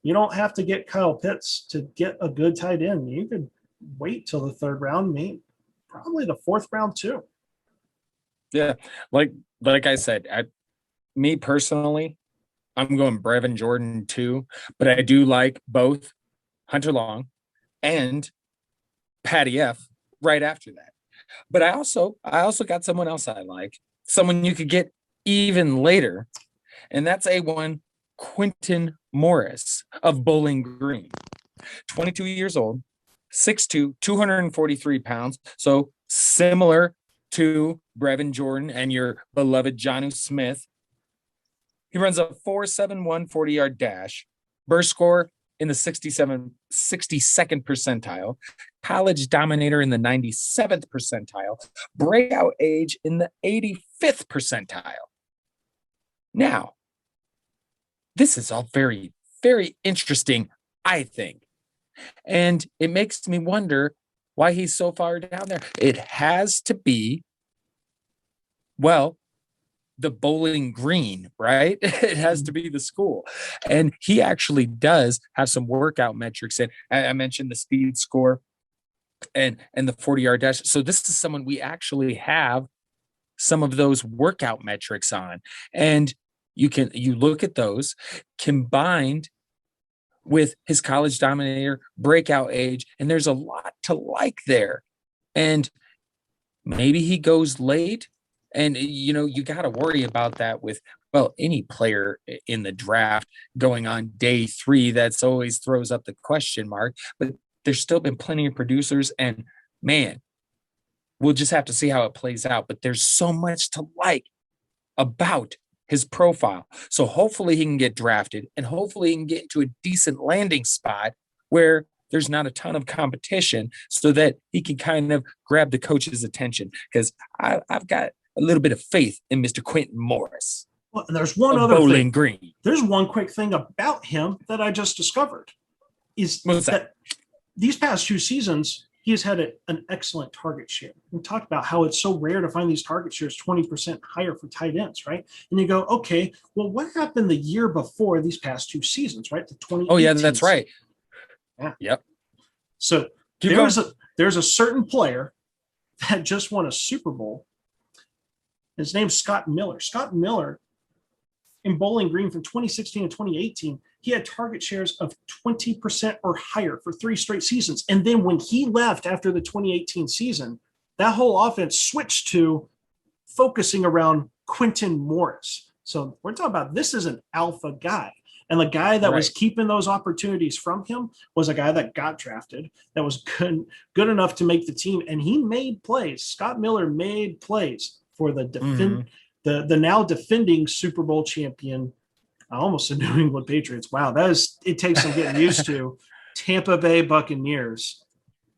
you don't have to get Kyle Pitts to get a good tight end. You could wait till the 3rd round, maybe probably the 4th round too. Yeah, like I said, me personally, I'm going Brevin Jordan too, but I do like both Hunter Long and Patty F right after that. But I also got someone else I like, someone you could get even later, and that's A1 Quentin Morris of Bowling Green. 22 years old, 6'2", 243 pounds, so similar to Brevin Jordan and your beloved Jonnu Smith. He runs a 4.71 40-yard dash, burst score in the 62nd percentile, college dominator in the 97th percentile, breakout age in the 85th percentile. Now, this is all very, very interesting, I think. And it makes me wonder why he's so far down there. It has to be, well, the Bowling Green, right? It has to be the school. And he actually does have some workout metrics. And I mentioned the speed score and the 40-yard dash. So this is someone we actually have some of those workout metrics on. And you look at those combined with his college dominator breakout age, and there's a lot to like there. And maybe he goes late, and you got to worry about that with, well, any player in the draft going on day 3. That's always throws up the question mark. But there's still been plenty of producers, and man, we'll just have to see how it plays out. But there's so much to like about his profile. So hopefully he can get drafted, and hopefully he can get into a decent landing spot where there's not a ton of competition, so that he can kind of grab the coach's attention. Because I've got a little bit of faith in Mr. Quentin Morris. Well, and there's one other Bowling thing. Green. There's one quick thing about him that I just discovered is that these past 2 seasons, he has had an excellent target share. We talked about how it's so rare to find these target shares 20% higher for tight ends, right? And you go, okay, well, what happened the year before these past 2 seasons, right? The 2018. Oh, yeah, that's right. Yeah. Yep. So there's a certain player that just won a Super Bowl. His name's Scott Miller. Scott Miller in Bowling Green from 2016 to 2018, he had target shares of 20% or higher for 3 straight seasons. And then when he left after the 2018 season, that whole offense switched to focusing around Quentin Morris. So we're talking about this is an alpha guy. And the guy that was keeping those opportunities from him was a guy that got drafted, that was good enough to make the team. And he made plays. Scott Miller made plays for the now defending Super Bowl champion. I almost said New England Patriots. Wow, it takes some getting used to. Tampa Bay Buccaneers.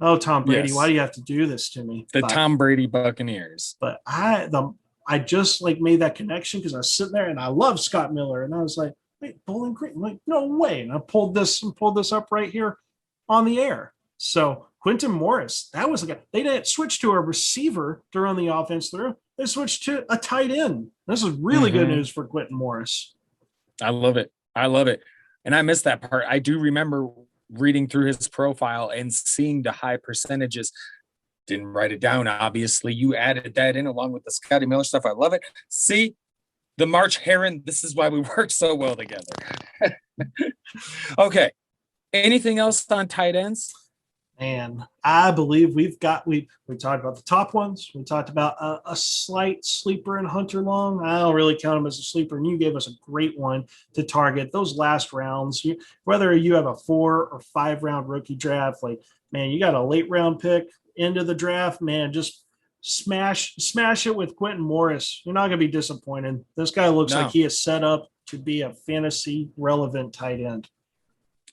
Oh, Tom Brady, why do you have to do this to me? Tom Brady Buccaneers. But I just made that connection because I was sitting there and I love Scott Miller. And I was like, wait, Bowling Green? I'm like, no way. And I pulled this up right here on the air. So Quentin Morris, that was a guy. They didn't switch to a receiver to run the offense through. They switched to a tight end. This is really good news for Quentin Morris. I love it. And I missed that part. I do remember reading through his profile and seeing the high percentages. Didn't write it down. Obviously, you added that in along with the Scotty Miller stuff. I love it. See, the March Heron, this is why we work so well together. Okay. Anything else on tight ends? And I believe we talked about the top ones. We talked about a slight sleeper in Hunter Long. I don't really count him as a sleeper, and you gave us a great one to target those last rounds. Whether you have a 4 or 5 round rookie draft, man, you got a late round pick into the draft, man, just smash it with Quentin Morris. You're not going to be disappointed. This guy looks like he is set up to be a fantasy relevant tight end.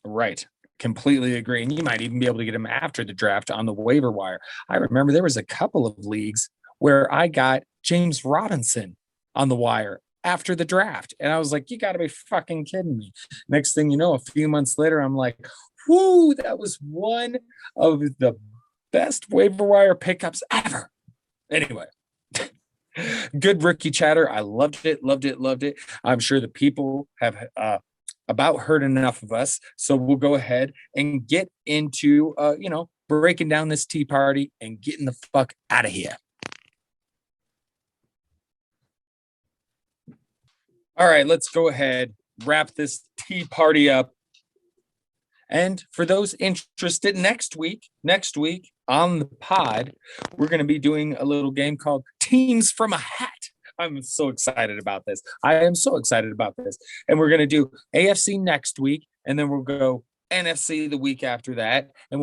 Right. Completely agree. And you might even be able to get him after the draft on the waiver wire. I remember there was a couple of leagues where I got James Robinson on the wire after the draft. And I was like, you got to be fucking kidding me. Next thing you know, a few months later, I'm like, whoo, that was one of the best waiver wire pickups ever. Anyway, good rookie chatter. I loved it. I'm sure the people have about heard enough of us. So we'll go ahead and get into, breaking down this tea party and getting the fuck out of here. All right, let's go ahead, wrap this tea party up. And for those interested, next week on the pod, we're going to be doing a little game called Teams from a Hat. I'm so excited about this. I am so excited about this. And we're going to do AFC next week, and then we'll go NFC the week after that. And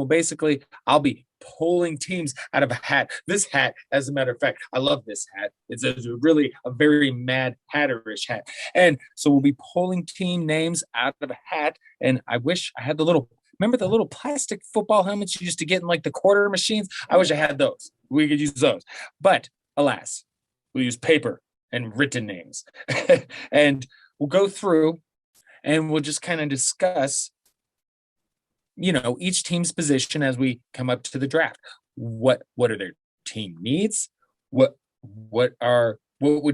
I'll be pulling teams out of a hat. This hat, as a matter of fact, I love this hat. It's really a very Mad Hatterish hat. And so we'll be pulling team names out of a hat. And I wish I had remember the little plastic football helmets you used to get in the quarter machines? I wish I had those. We could use those. But alas, we'll use paper and written names. And we'll go through and we'll just kind of discuss, each team's position as we come up to the draft. What are their team needs? What would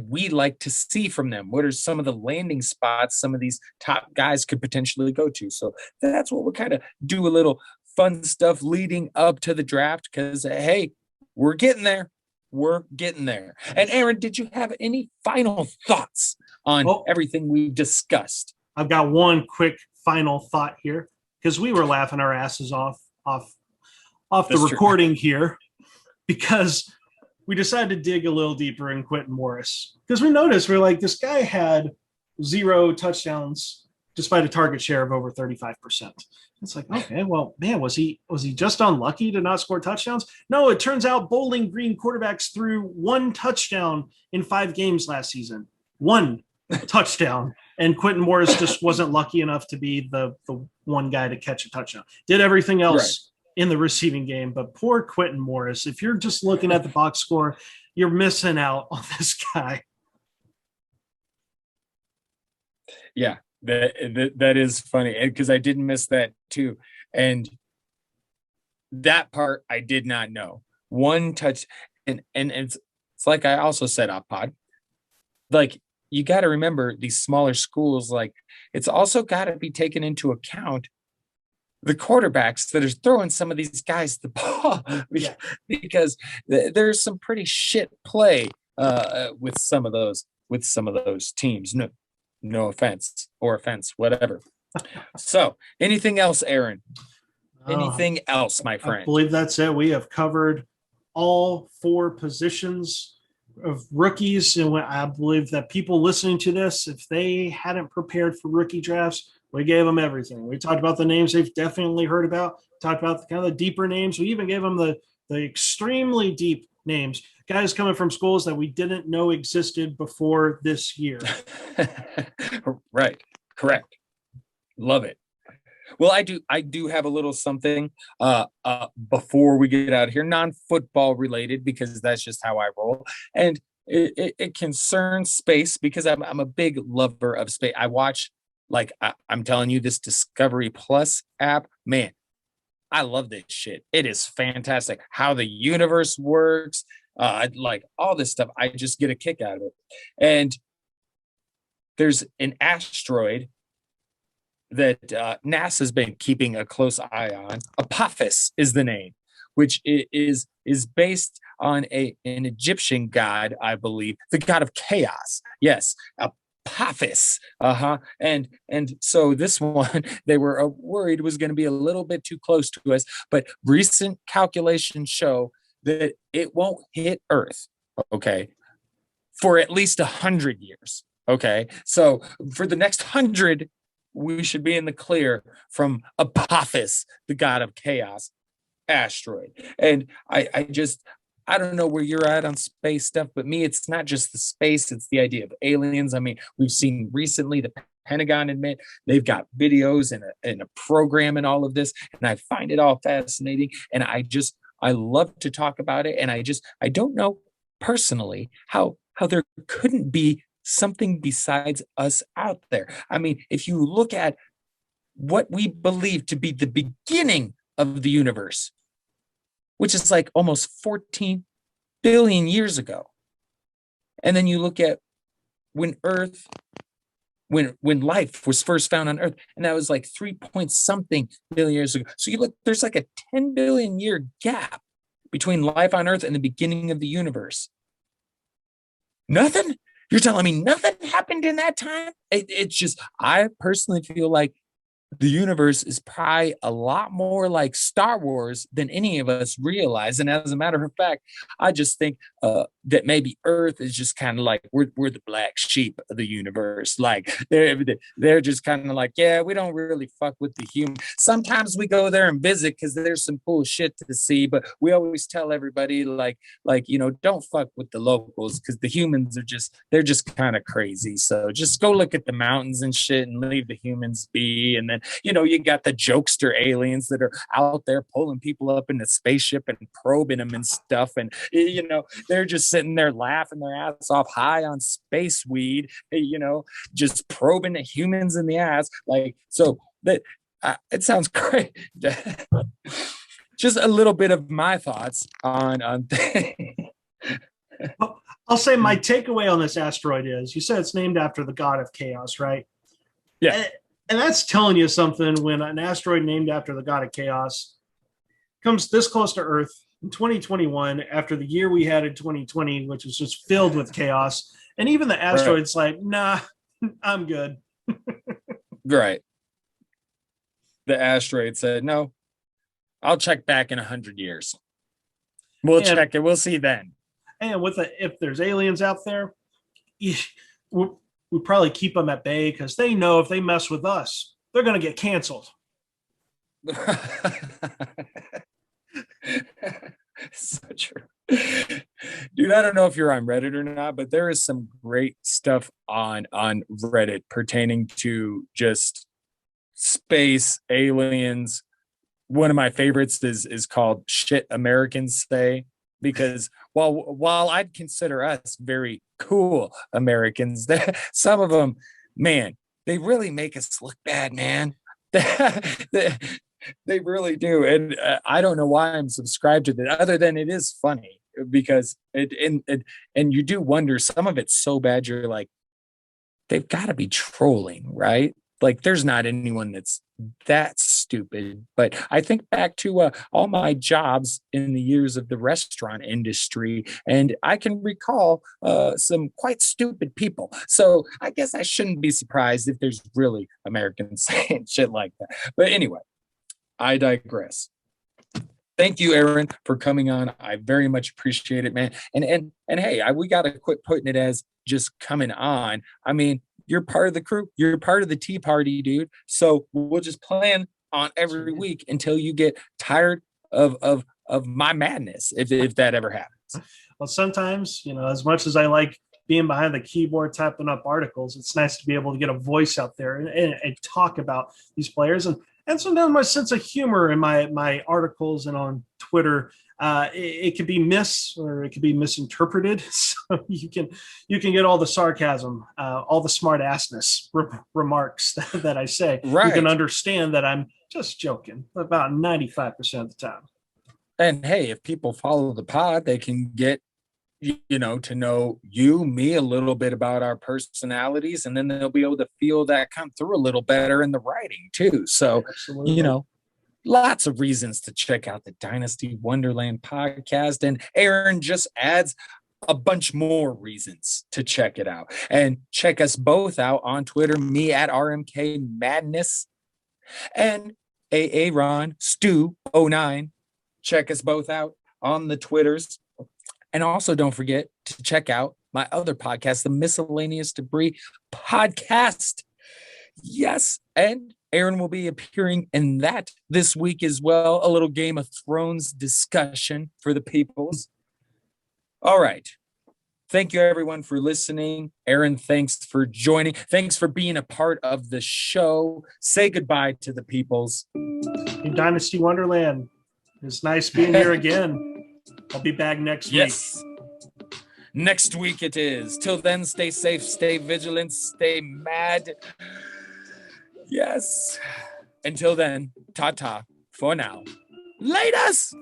we like to see from them? What are some of the landing spots some of these top guys could potentially go to? So that's what we'll kind of do, a little fun stuff leading up to the draft, because, hey, we're getting there. And Aaron, did you have any final thoughts on everything we've discussed? I've got one quick final thought here, because we were laughing our asses off the recording here, because we decided to dig a little deeper in Quentin Morris, because we noticed this guy had 0 touchdowns despite a target share of over 35%. It's okay, well, man, was he just unlucky to not score touchdowns? No, it turns out Bowling Green quarterbacks threw 1 touchdown in 5 games last season. 1 touchdown. And Quentin Morris just wasn't lucky enough to be the one guy to catch a touchdown. Did everything else in the receiving game, but poor Quentin Morris. If you're just looking at the box score, you're missing out on this guy. Yeah. That is funny, because I didn't miss that too. And that part I did not know. 1 touch, and it's like I also said off pod, you got to remember these smaller schools, it's also got to be taken into account the quarterbacks that are throwing some of these guys the ball, because there's some pretty shit play with some of those teams. No offense or offense, whatever. So anything else, Aaron? Anything else, my friend? I believe that's it. We have covered all 4 positions. of rookies, and I believe that people listening to this, if they hadn't prepared for rookie drafts, we gave them everything. We talked about the names they've definitely heard about, talked about the kind of the deeper names. We even gave them the extremely deep names, guys coming from schools that we didn't know existed before this year. Right. Correct. Love it. Well, I do have a little something before we get out of here, non-football related, because that's just how I roll. And it concerns space because I'm a big lover of space. I watch, like I'm telling you, this Discovery Plus app, man, I love this shit. It is fantastic. How the universe works, like all this stuff. I just get a kick out of it. And there's an asteroid that NASA's been keeping a close eye on. Apophis is the name, which is based on an Egyptian god, I believe, the god of chaos. Yes, Apophis. And so this one they were worried was going to be a little bit too close to us, but recent calculations show that it won't hit Earth. Okay, for at least 100 years. Okay, so for the next 100, we should be in the clear from Apophis, the god of chaos asteroid. And I don't know where you're at on space stuff, but me, it's not just the space, it's the idea of aliens. I mean, we've seen recently the Pentagon admit they've got videos and a program and all of this, and I find it all fascinating. And I love to talk about it. And I don't know personally how there couldn't be something besides us out there. I mean, if you look at what we believe to be the beginning of the universe, which is like almost 14 billion years ago, and then you look at when life was first found on Earth, and that was like 3 point something billion years ago. So you look, there's like a 10 billion year gap between life on Earth and the beginning of the universe. Nothing? You're telling me nothing happened in that time? It's just, I personally feel like the universe is probably a lot more like Star Wars than any of us realize. And as a matter of fact, I just think that maybe Earth is just kind of like we're the black sheep of the universe. Like they're just kind of like, yeah, we don't really fuck with the human. Sometimes we go there and visit because there's some cool shit to see, but we always tell everybody like don't fuck with the locals because the humans they're just kind of crazy. So just go look at the mountains and shit and leave the humans be. And then you got the jokester aliens that are out there pulling people up in the spaceship and probing them and stuff. And, they're just sitting there laughing their ass off high on space weed, just probing the humans in the ass. Like, so that it sounds great. Just a little bit of my thoughts on I'll say my takeaway on this asteroid is you said it's named after the god of chaos, right? Yeah. And that's telling you something when an asteroid named after the god of chaos comes this close to Earth in 2021 after the year we had in 2020, which was just filled with chaos. And even the asteroid's like, nah, I'm good. Right. The asteroid said, no, I'll check back in 100 years. We'll check it. We'll see then. And if there's aliens out there, we probably keep them at bay because they know if they mess with us, they're going to get canceled. So true. Dude, I don't know if you're on Reddit or not, but there is some great stuff on Reddit pertaining to just space, aliens. One of my favorites is called Shit Americans Say, because while I'd consider us very cool Americans, some of them, man, they really make us look bad, man. They really do. And I don't know why I'm subscribed to that, other than it is funny, because and you do wonder, some of it's so bad, you're like, they've got to be trolling, right? Like, there's not anyone that's that stupid. But I think back to all my jobs in the years of the restaurant industry, and I can recall some quite stupid people. So I guess I shouldn't be surprised if there's really Americans saying shit like that. But anyway, I digress. Thank you, Aaron, for coming on. I very much appreciate it, man. And hey, we got to quit putting it as just coming on. I mean, you're part of the crew. You're part of the tea party, dude. So we'll just plan on every week until you get tired of my madness, if that ever happens. Well, sometimes, as much as I like being behind the keyboard typing up articles, it's nice to be able to get a voice out there and talk about these players. And sometimes my sense of humor in my articles and on Twitter, it could be or it could be misinterpreted. So you can get all the sarcasm, all the smart assness remarks that I say. Right. You can understand that I'm just joking about 95% of the time. And hey, if people follow the pod, they can get to know me a little bit about our personalities, and then they'll be able to feel that come through a little better in the writing too. So, Absolutely. Lots of reasons to check out the Dynasty Wonderland podcast, and Aaron just adds a bunch more reasons to check it out. And check us both out on Twitter, me at RMK Madness and Aaron Stu 09. Check us both out on the Twitters. And also don't forget to check out my other podcast, the Miscellaneous Debris Podcast. Yes, and Aaron will be appearing in that this week as well. A little Game of Thrones discussion for the peoples. All right. Thank you, everyone, for listening. Aaron, thanks for joining. Thanks for being a part of the show. Say goodbye to the peoples. In Dynasty Wonderland, it's nice being here again. I'll be back next week. Yes. Next week it is. Till then, stay safe, stay vigilant, stay mad. Yes. Until then, ta-ta for now. Latest!